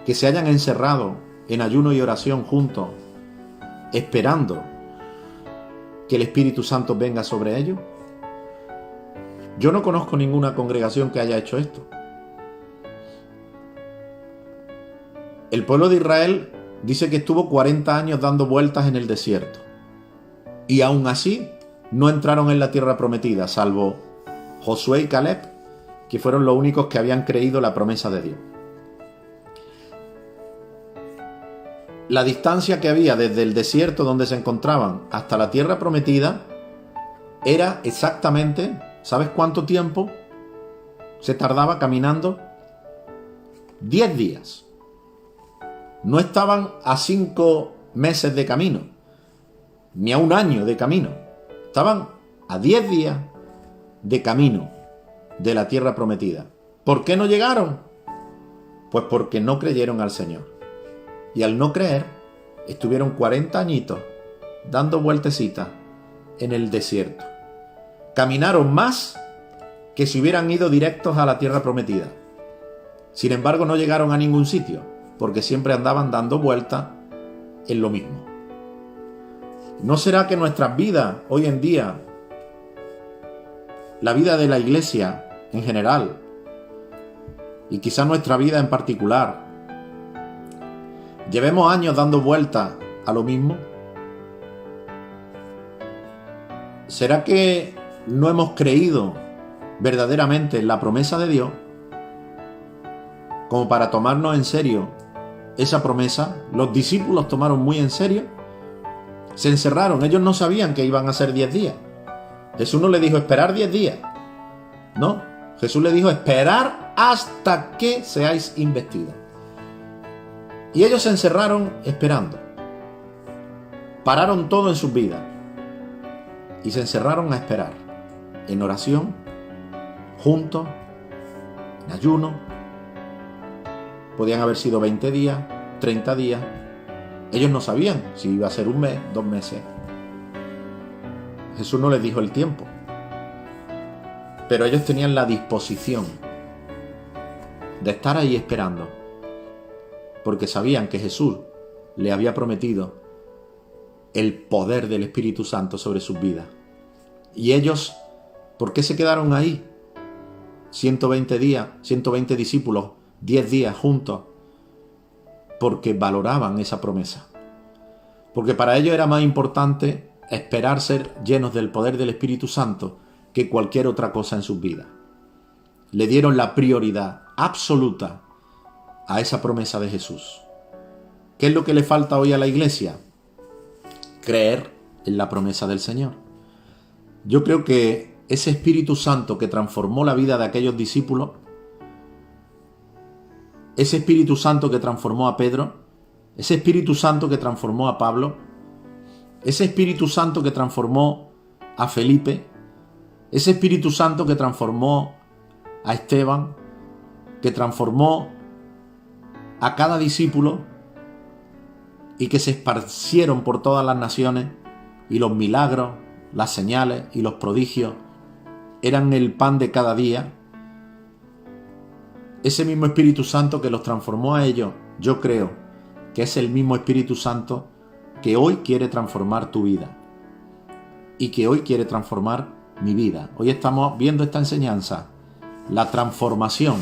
que se hayan encerrado en ayuno y oración juntos, esperando que el Espíritu Santo venga sobre ellos? Yo no conozco ninguna congregación que haya hecho esto. El pueblo de Israel dice que estuvo 40 años dando vueltas en el desierto. Y aún así no entraron en la tierra prometida, salvo Josué y Caleb, que fueron los únicos que habían creído la promesa de Dios. La distancia que había desde el desierto donde se encontraban hasta la tierra prometida era exactamente, ¿sabes cuánto tiempo se tardaba caminando? 10 días. No estaban a 5 meses de camino, ni a 1 año de camino. Estaban a 10 días de camino de la tierra prometida. ¿Por qué no llegaron? Pues porque no creyeron al Señor. Y al no creer, estuvieron 40 añitos dando vueltecitas en el desierto. Caminaron más que si hubieran ido directos a la tierra prometida. Sin embargo, no llegaron a ningún sitio, porque siempre andaban dando vueltas en lo mismo. ¿No será que nuestras vidas hoy en día, la vida de la iglesia en general, y quizá nuestra vida en particular, llevemos años dando vueltas a lo mismo? ¿Será que no hemos creído verdaderamente en la promesa de Dios como para tomarnos en serio esa promesa? Los discípulos tomaron muy en serio, se encerraron, ellos no sabían que iban a ser 10 días. Jesús no le dijo esperar 10 días, no, Jesús le dijo esperar hasta que seáis investidos. Y ellos se encerraron esperando, pararon todo en sus vidas y se encerraron a esperar, en oración, juntos, en ayuno. Podían haber sido 20 días, 30 días. Ellos no sabían si iba a ser 1 mes, 2 meses. Jesús no les dijo el tiempo. Pero ellos tenían la disposición de estar ahí esperando, porque sabían que Jesús le había prometido el poder del Espíritu Santo sobre sus vidas. Y ellos, ¿por qué se quedaron ahí? 120 días, 120 discípulos, 10 días juntos, porque valoraban esa promesa. Porque para ellos era más importante esperar ser llenos del poder del Espíritu Santo que cualquier otra cosa en sus vidas. Le dieron la prioridad absoluta a esa promesa de Jesús. ¿Qué es lo que le falta hoy a la iglesia? Creer en la promesa del Señor. Yo creo que ese Espíritu Santo que transformó la vida de aquellos discípulos, ese Espíritu Santo que transformó a Pedro, ese Espíritu Santo que transformó a Pablo, ese Espíritu Santo que transformó a Felipe, ese Espíritu Santo que transformó a Esteban, que transformó a cada discípulo y que se esparcieron por todas las naciones, y los milagros, las señales y los prodigios eran el pan de cada día. Ese mismo Espíritu Santo que los transformó a ellos, yo creo que es el mismo Espíritu Santo que hoy quiere transformar tu vida y que hoy quiere transformar mi vida. Hoy estamos viendo esta enseñanza, la transformación.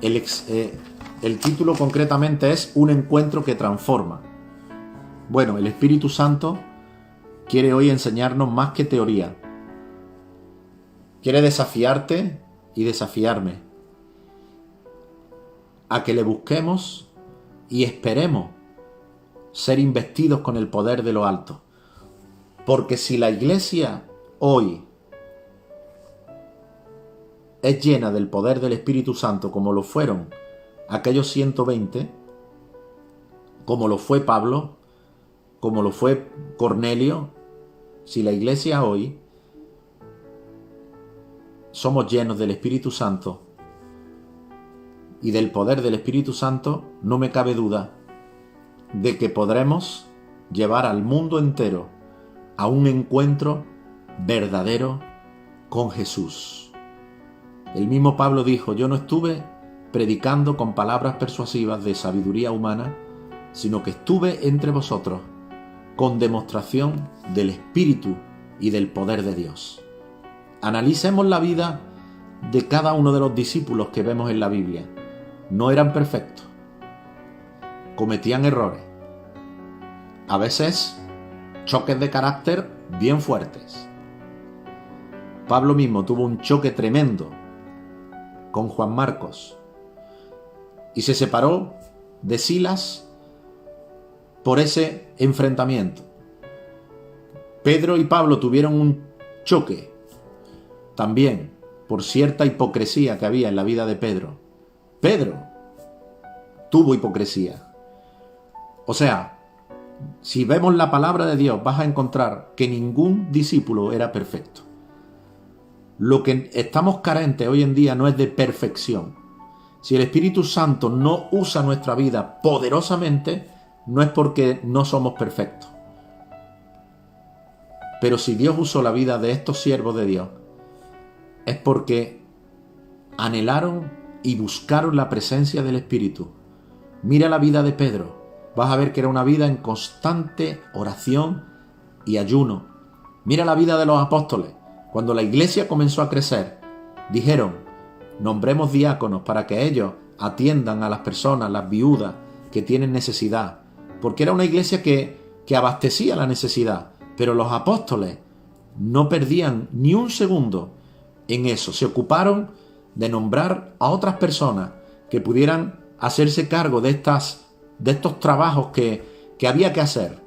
El título concretamente es Un encuentro que transforma. Bueno, el Espíritu Santo quiere hoy enseñarnos más que teoría. Quiere desafiarte y desafiarme a que le busquemos y esperemos ser investidos con el poder de lo alto. Porque si la iglesia hoy es llena del poder del Espíritu Santo, como lo fueron aquellos 120, como lo fue Pablo, como lo fue Cornelio, si la iglesia hoy somos llenos del Espíritu Santo y del poder del Espíritu Santo, no me cabe duda de que podremos llevar al mundo entero a un encuentro verdadero con Jesús. El mismo Pablo dijo: yo no estuve predicando con palabras persuasivas de sabiduría humana, sino que estuve entre vosotros con demostración del Espíritu y del poder de Dios. Analicemos la vida de cada uno de los discípulos que vemos en la Biblia. No eran perfectos, cometían errores, a veces choques de carácter bien fuertes. Pablo mismo tuvo un choque tremendo con Juan Marcos y se separó de Silas por ese enfrentamiento. Pedro y Pablo tuvieron un choque también por cierta hipocresía que había en la vida de Pedro. Pedro tuvo hipocresía. O sea, si vemos la palabra de Dios, vas a encontrar que ningún discípulo era perfecto. Lo que estamos carentes hoy en día no es de perfección. Si el Espíritu Santo no usa nuestra vida poderosamente, no es porque no somos perfectos. Pero si Dios usó la vida de estos siervos de Dios, es porque anhelaron y buscaron la presencia del Espíritu. Mira la vida de Pedro. Vas a ver que era una vida en constante oración y ayuno. Mira la vida de los apóstoles. Cuando la iglesia comenzó a crecer, dijeron: nombremos diáconos para que ellos atiendan a las personas, las viudas que tienen necesidad. Porque era una iglesia que abastecía la necesidad. Pero los apóstoles no perdían ni un segundo en eso. Se ocuparon de nombrar a otras personas que pudieran hacerse cargo de estos trabajos que había que hacer.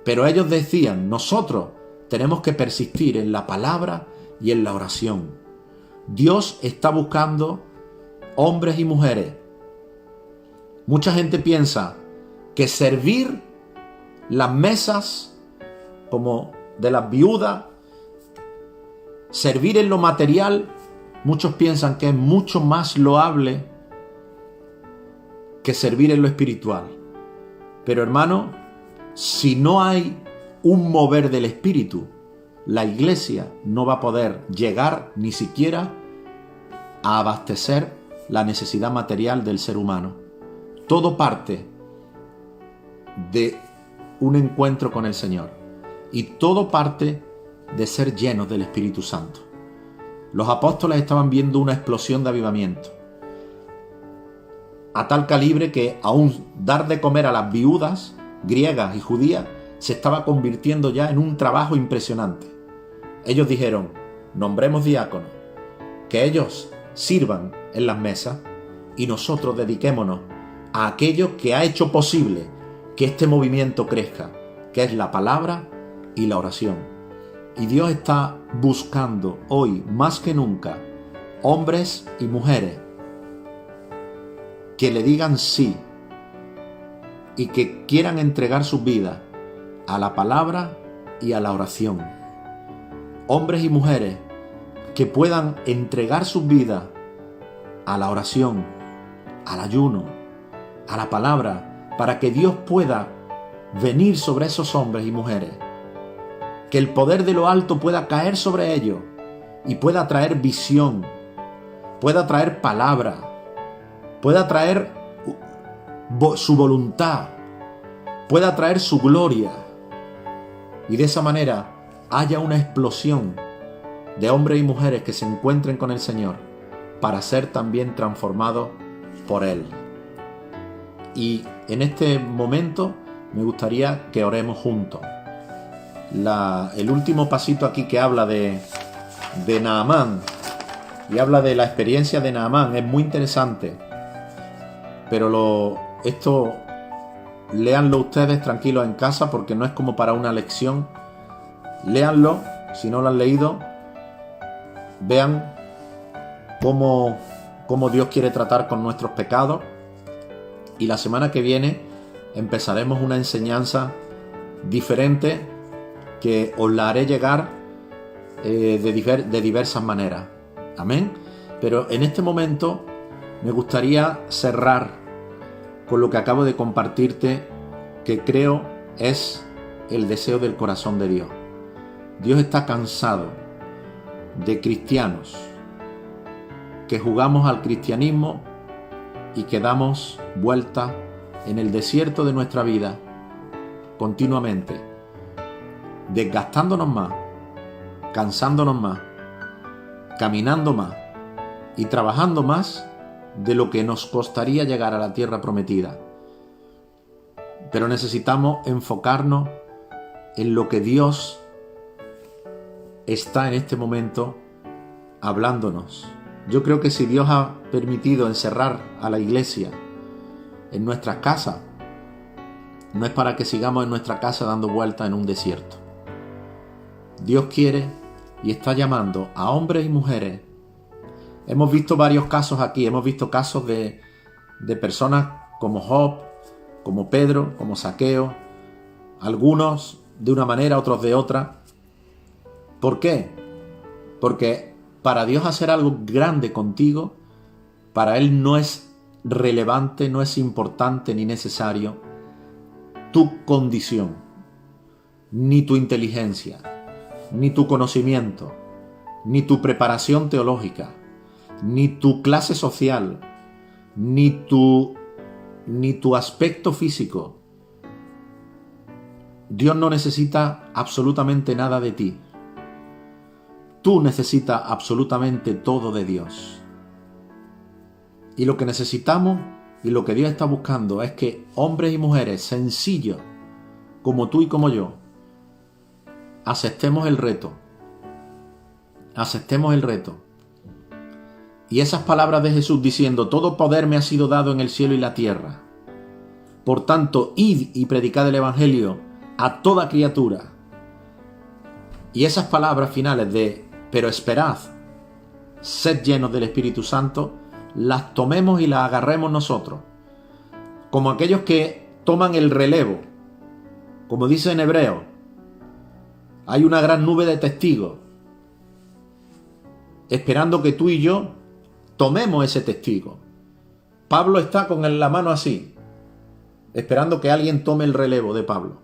Pero ellos decían: nosotros tenemos que persistir en la palabra y en la oración. Dios está buscando hombres y mujeres. Mucha gente piensa que servir las mesas como de las viudas, servir en lo material, muchos piensan que es mucho más loable que servir en lo espiritual. Pero hermano, si no hay un mover del Espíritu, la iglesia no va a poder llegar ni siquiera a abastecer la necesidad material del ser humano. Todo parte de un encuentro con el Señor y todo parte de ser llenos del Espíritu Santo. Los apóstoles estaban viendo una explosión de avivamiento a tal calibre que aún dar de comer a las viudas griegas y judías se estaba convirtiendo ya en un trabajo impresionante. Ellos dijeron: nombremos diáconos, que ellos sirvan en las mesas y nosotros dediquémonos a aquello que ha hecho posible que este movimiento crezca, que es la palabra y la oración. Y Dios está buscando hoy más que nunca hombres y mujeres que le digan sí y que quieran entregar sus vidas a la palabra y a la oración. Hombres y mujeres que puedan entregar sus vidas a la oración, al ayuno, a la palabra, para que Dios pueda venir sobre esos hombres y mujeres, que el poder de lo alto pueda caer sobre ellos y pueda traer visión, pueda traer palabra, pueda traer su voluntad, pueda traer su gloria, y de esa manera haya una explosión de hombres y mujeres que se encuentren con el Señor para ser también transformados por Él. Y en este momento me gustaría que oremos juntos. el último pasito aquí que habla de Naamán, y habla de la experiencia de Naamán, es muy interesante. Pero esto léanlo ustedes tranquilos en casa, porque no es como para una lección. Léanlo, si no lo han leído, vean cómo Dios quiere tratar con nuestros pecados. Y la semana que viene empezaremos una enseñanza diferente que os la haré llegar de diversas maneras. Amén. Pero en este momento me gustaría cerrar con lo que acabo de compartirte, que creo es el deseo del corazón de Dios. Dios está cansado de cristianos que jugamos al cristianismo y que damos vueltas en el desierto de nuestra vida continuamente, desgastándonos más, cansándonos más, caminando más y trabajando más de lo que nos costaría llegar a la tierra prometida. Pero necesitamos enfocarnos en lo que Dios está en este momento hablándonos. Yo creo que si Dios ha permitido encerrar a la iglesia en nuestras casas, no es para que sigamos en nuestra casa dando vueltas en un desierto. Dios quiere y está llamando a hombres y mujeres. Hemos visto varios casos aquí, hemos visto casos de personas como Job, como Pedro, como Zaqueo, algunos de una manera, otros de otra. ¿Por qué? Porque para Dios hacer algo grande contigo, para Él no es relevante, no es importante ni necesario tu condición, ni tu inteligencia, ni tu conocimiento, ni tu preparación teológica, ni tu clase social, ni tu aspecto físico. Dios no necesita absolutamente nada de ti. Tú necesitas absolutamente todo de Dios. Y lo que necesitamos y lo que Dios está buscando es que hombres y mujeres sencillos, como tú y como yo, aceptemos el reto. Aceptemos el reto. Y esas palabras de Jesús diciendo: todo poder me ha sido dado en el cielo y la tierra. Por tanto, id y predicad el evangelio a toda criatura. Y esas palabras finales de pero esperad, sed llenos del Espíritu Santo, las tomemos y las agarremos nosotros, como aquellos que toman el relevo. Como dice en Hebreo, hay una gran nube de testigos esperando que tú y yo tomemos ese testigo. Pablo está con la mano así, esperando que alguien tome el relevo de Pablo.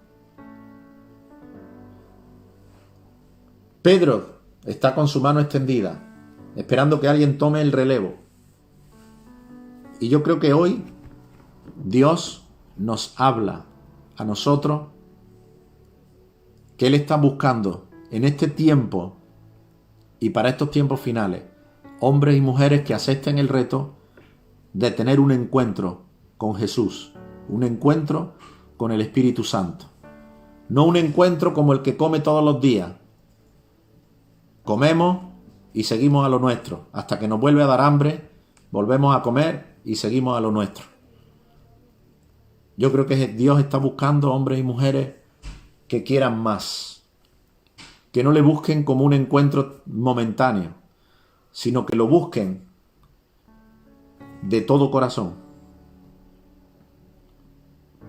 Pedro está con su mano extendida, esperando que alguien tome el relevo. Y yo creo que hoy Dios nos habla a nosotros que Él está buscando en este tiempo y para estos tiempos finales hombres y mujeres que acepten el reto de tener un encuentro con Jesús, un encuentro con el Espíritu Santo. No un encuentro como el que come todos los días. Comemos y seguimos a lo nuestro. Hasta que nos vuelve a dar hambre, volvemos a comer y seguimos a lo nuestro. Yo creo que Dios está buscando hombres y mujeres que quieran más. Que no le busquen como un encuentro momentáneo, sino que lo busquen de todo corazón.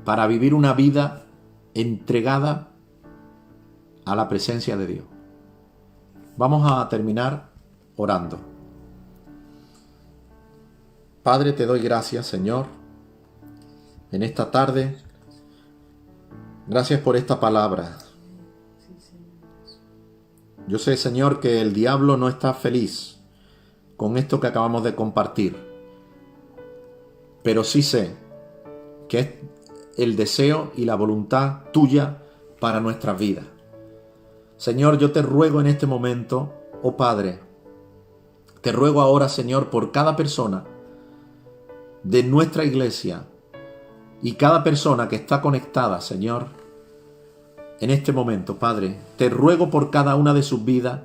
Para vivir una vida entregada a la presencia de Dios. Vamos a terminar orando. Padre, te doy gracias, Señor, en esta tarde. Gracias por esta palabra. Yo sé, Señor, que el diablo no está feliz con esto que acabamos de compartir. Pero sí sé que es el deseo y la voluntad tuya para nuestras vidas. Señor, yo te ruego en este momento, oh Padre, te ruego ahora, Señor, por cada persona de nuestra iglesia y cada persona que está conectada, Señor, en este momento, Padre. Te ruego por cada una de sus vidas,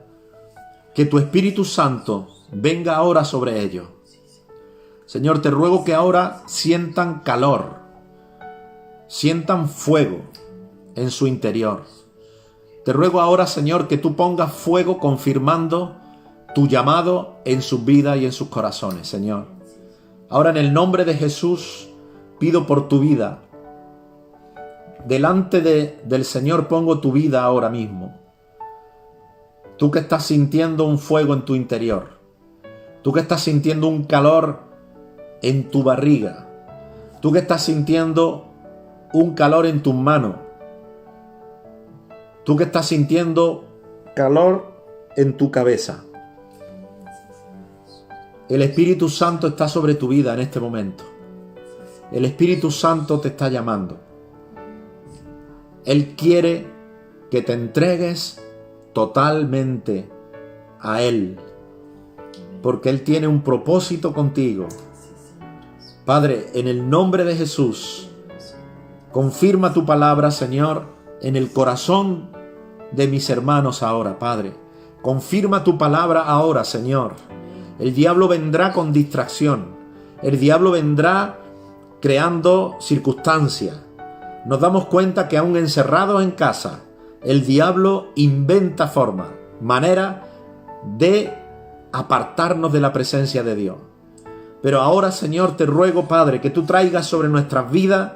que tu Espíritu Santo venga ahora sobre ellos. Señor, te ruego que ahora sientan calor, sientan fuego en su interior. Te ruego ahora, Señor, que tú pongas fuego confirmando tu llamado en sus vidas y en sus corazones, Señor. Ahora, en el nombre de Jesús, pido por tu vida. Delante del Señor pongo tu vida ahora mismo. Tú que estás sintiendo un fuego en tu interior. Tú que estás sintiendo un calor en tu barriga. Tú que estás sintiendo un calor en tus manos. Tú que estás sintiendo calor en tu cabeza. El Espíritu Santo está sobre tu vida en este momento. El Espíritu Santo te está llamando. Él quiere que te entregues totalmente a Él, porque Él tiene un propósito contigo. Padre, en el nombre de Jesús, confirma tu palabra, Señor, en el corazón de mis hermanos ahora, Padre. Confirma tu palabra ahora, Señor. El diablo vendrá con distracción. El diablo vendrá creando circunstancias. Nos damos cuenta que aún encerrados en casa, el diablo inventa formas, maneras de apartarnos de la presencia de Dios. Pero ahora, Señor, te ruego, Padre, que tú traigas sobre nuestras vidas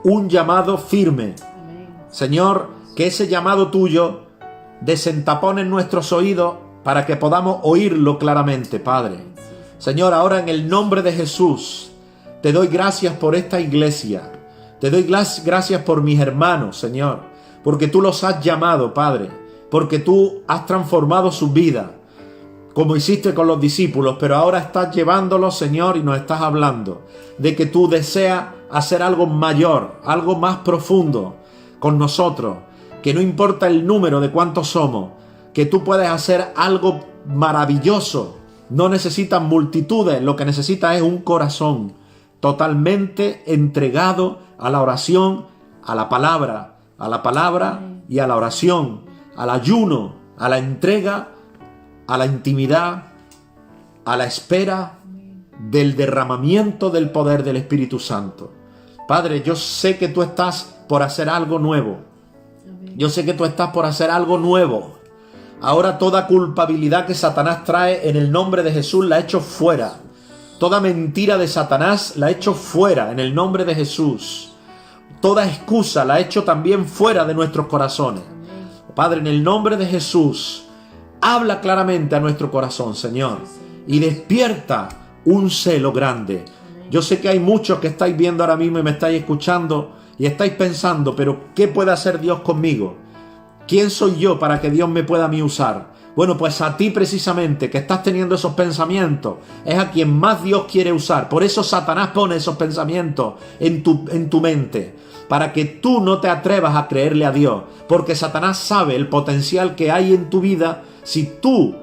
un llamado firme. Señor, que ese llamado tuyo desentapone en nuestros oídos para que podamos oírlo claramente, Padre. Señor, ahora en el nombre de Jesús, te doy gracias por esta iglesia. Te doy gracias por mis hermanos, Señor, porque tú los has llamado, Padre, porque tú has transformado su vida, como hiciste con los discípulos, pero ahora estás llevándolos, Señor, y nos estás hablando de que tú deseas hacer algo mayor, algo más profundo con nosotros, que no importa el número de cuántos somos, que tú puedes hacer algo maravilloso. No necesitas multitudes, lo que necesitas es un corazón totalmente entregado a la oración, a la palabra y a la oración, al ayuno, a la entrega, a la intimidad, a la espera del derramamiento del poder del Espíritu Santo. Padre, yo sé que tú estás por hacer algo nuevo. Yo sé que tú estás por hacer algo nuevo. Ahora toda culpabilidad que Satanás trae en el nombre de Jesús la echo fuera. Toda mentira de Satanás la echo fuera en el nombre de Jesús. Toda excusa la echo también fuera de nuestros corazones. Padre, en el nombre de Jesús, habla claramente a nuestro corazón, Señor, y despierta un celo grande. Yo sé que hay muchos que estáis viendo ahora mismo y me estáis escuchando y estáis pensando, pero ¿qué puede hacer Dios conmigo? ¿Quién soy yo para que Dios me pueda a mí usar? Bueno, pues a ti precisamente, que estás teniendo esos pensamientos, es a quien más Dios quiere usar. Por eso Satanás pone esos pensamientos en tu mente, para que tú no te atrevas a creerle a Dios, porque Satanás sabe el potencial que hay en tu vida si tú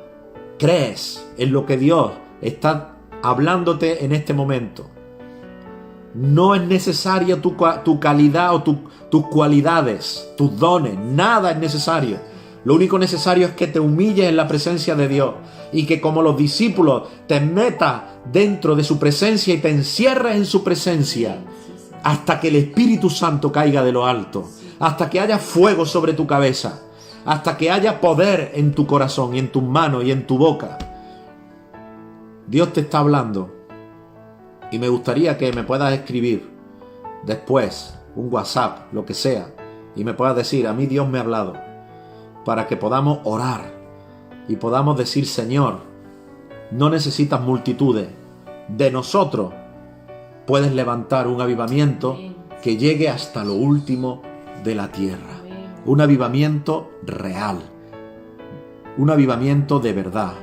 crees en lo que Dios está hablándote en este momento. No es necesaria tu calidad o tus cualidades, tus dones, nada es necesario. Lo único necesario es que te humilles en la presencia de Dios y que como los discípulos te metas dentro de su presencia y te encierres en su presencia hasta que el Espíritu Santo caiga de lo alto, hasta que haya fuego sobre tu cabeza, hasta que haya poder en tu corazón y en tus manos y en tu boca. Dios te está hablando y me gustaría que me puedas escribir después un WhatsApp, lo que sea, y me puedas decir: a mí Dios me ha hablado, para que podamos orar y podamos decir: Señor, no necesitas multitudes, de nosotros puedes levantar un avivamiento que llegue hasta lo último de la tierra, un avivamiento real, un avivamiento de verdad,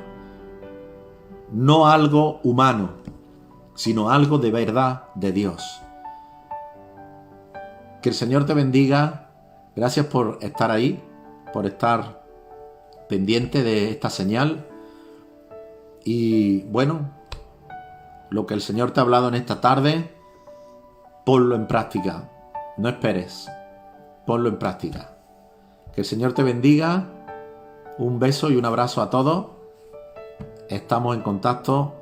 no algo humano, sino algo de verdad de Dios. Que el Señor te bendiga. Gracias por estar ahí, por estar pendiente de esta señal. Y bueno, lo que el Señor te ha hablado en esta tarde, ponlo en práctica. No esperes, ponlo en práctica. Que el Señor te bendiga. Un beso y un abrazo a todos. Estamos en contacto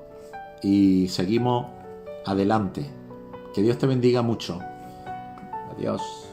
y seguimos adelante. Que Dios te bendiga mucho. Adiós.